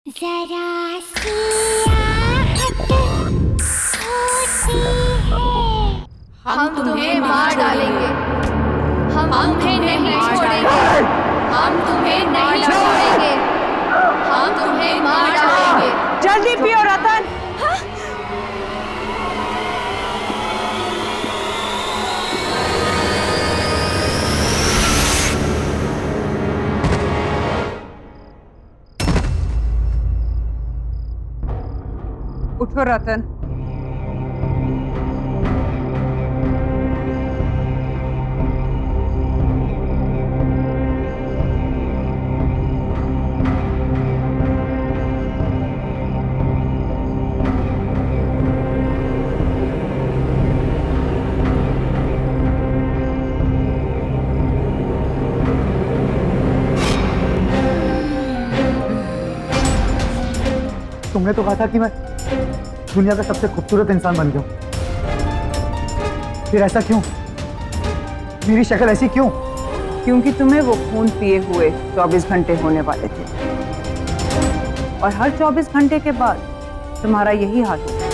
जरा सी आहट होती है, हम तुम्हें मार डालेंगे, हम तुम्हें नहीं छोड़ेंगे, हम तुम्हें नहीं छोड़ेंगे, हम तुम्हें मार डालेंगे। जल्दी पियो रतन। उठो रतन। तुमने तो कहा था कि मैं दुनिया का सबसे खूबसूरत इंसान बन गया, फिर ऐसा क्यों? मेरी शक्ल ऐसी क्यों? क्योंकि तुम्हें वो खून पिए हुए 24 घंटे होने वाले थे, और हर 24 घंटे के बाद तुम्हारा यही हाल होगा।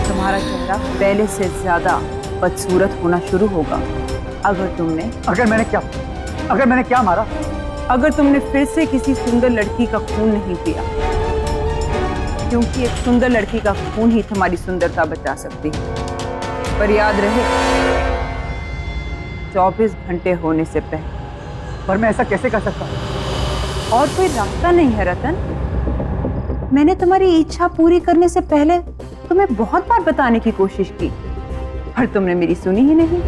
तुम्हारा चेहरा पहले से ज्यादा बदसूरत होना शुरू होगा अगर मैंने क्या मारा? अगर तुमने फिर से किसी सुंदर लड़की का खून नहीं पिया, क्योंकि एक सुंदर लड़की का खून ही तुम्हारी सुंदरता बचा सकती है। पर याद रहे, 24 घंटे होने से पहले। पर मैं ऐसा कैसे कर सकता? और कोई रास्ता नहीं है रतन। मैंने तुम्हारी इच्छा पूरी करने से पहले तुम्हें बहुत बार बताने की कोशिश की, पर तुमने मेरी सुनी ही नहीं।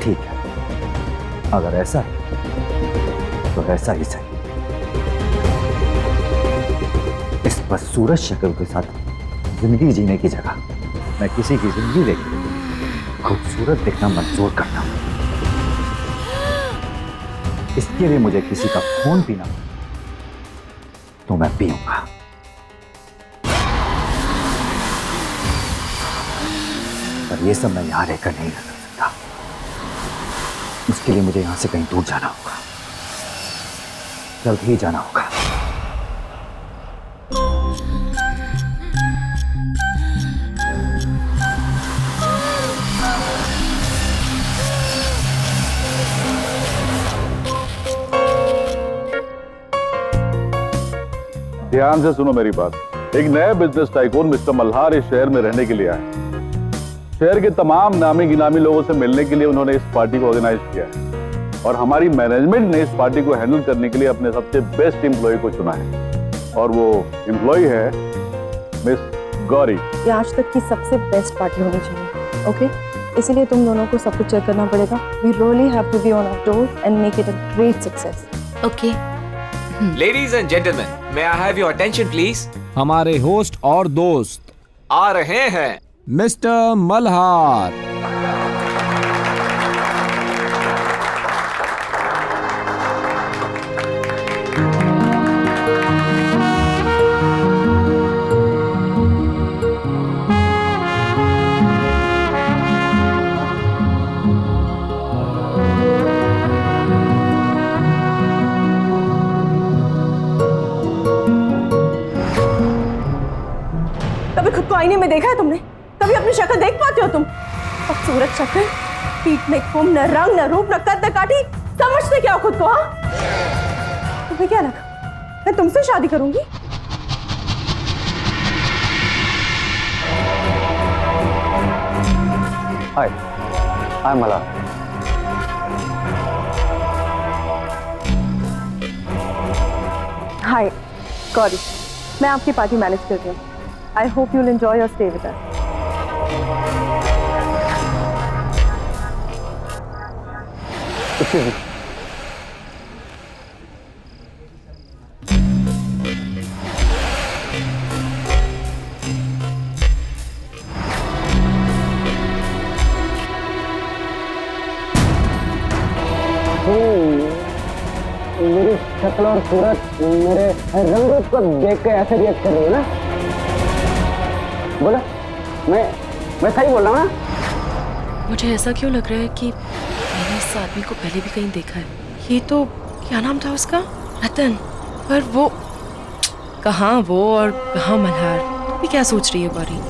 ठीक है, अगर ऐसा है तो ऐसा ही सही। इस बदसूरत शक्ल के साथ जिंदगी जीने की जगह मैं किसी की जिंदगी लेकर खूबसूरत दिखना मंजूर करता हूं। इसके लिए मुझे किसी का खून पीना तो मैं पीऊंगा, पर यह सब मैं यहां रहकर नहीं कर सकता। उसके लिए मुझे यहां से कहीं दूर जाना होगा, जल्द ही जाना होगा। ध्यान से सुनो मेरी बात। एक नए बिजनेस टाइकून मिस्टर मल्हार इस शहर में रहने के लिए आए। शहर के तमाम नामी गिनामी लोगों से मिलने के लिए उन्होंने इस पार्टी को ऑर्गेनाइज किया है और हमारी मैनेजमेंट ने इस पार्टी को हैंडल करने के लिए अपने सबसे बेस्ट एम्प्लॉय को चुना है और वो एम्प्लॉय है मिस गौरी। ये आज तक की सबसे बेस्ट पार्टी होनी चाहिए, ओके? इसीलिए तुम दोनों को सब कुछ चेक करना पड़ेगा। We really have to be on our toes and make it a great success. Okay. Ladies and gentlemen, may I have your attention please. हमारे होस्ट और दोस्त आ रहे हैं मिस्टर मल्हार। कभी खुद को आईने में देखा है तुमने? कभी अपनी शक्ल देख पाते हो तुम? खूबसूरत शक्ल, पीठ में कुम, न रंग न रूप न कद न काठी, समझते क्या हो खुद को? हाँ, तुम्हें क्या लगा मैं तुमसे शादी करूंगी? हाय, आई एम मल्हार। हाय गौरी, मैं आपकी पार्टी मैनेज कर रही हूँ। I hope you'll enjoy your stay with us. Excuse me. मेरी शक्ल और सूरत, मेरे रंग रूप को देख के ऐसे रिएक्ट कर रही है ना? बोला, मैं सही बोल रहा हूँ ना? मुझे ऐसा क्यों लग रहा है कि मैंने इस आदमी को पहले भी कहीं देखा है। ये तो क्या नाम था उसका? रतन। पर वो कहाँ वो और कहाँ मल्हार? तुम भी क्या सोच रही है गौरी?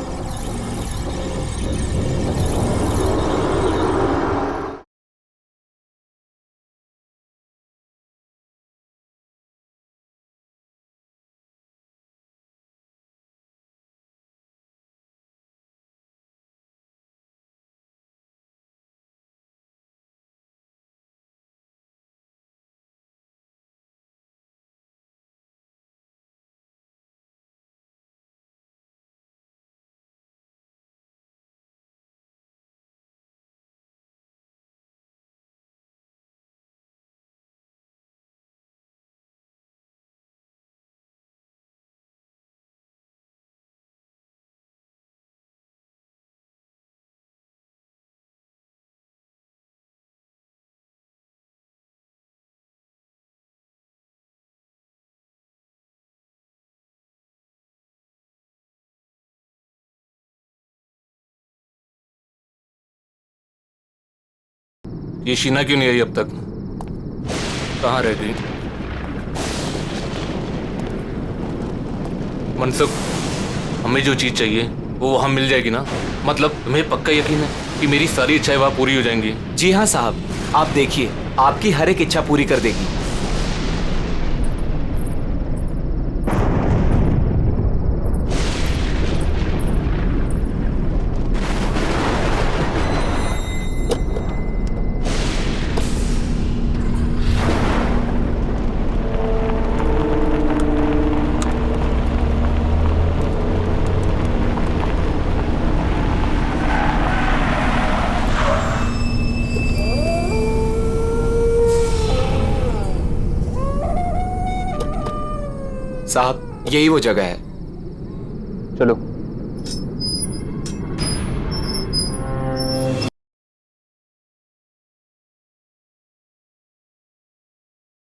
ये शीना क्यों नहीं आई अब तक? कहाँ रह गई? मनसुख, हमें जो चीज चाहिए वो वहाँ मिल जाएगी ना? मतलब तुम्हें पक्का यकीन है कि मेरी सारी इच्छाएं वहाँ पूरी हो जाएंगी? जी हाँ साहब, आप देखिए, आपकी हर एक इच्छा पूरी कर देगी। साहब, यही वो जगह है। चलो।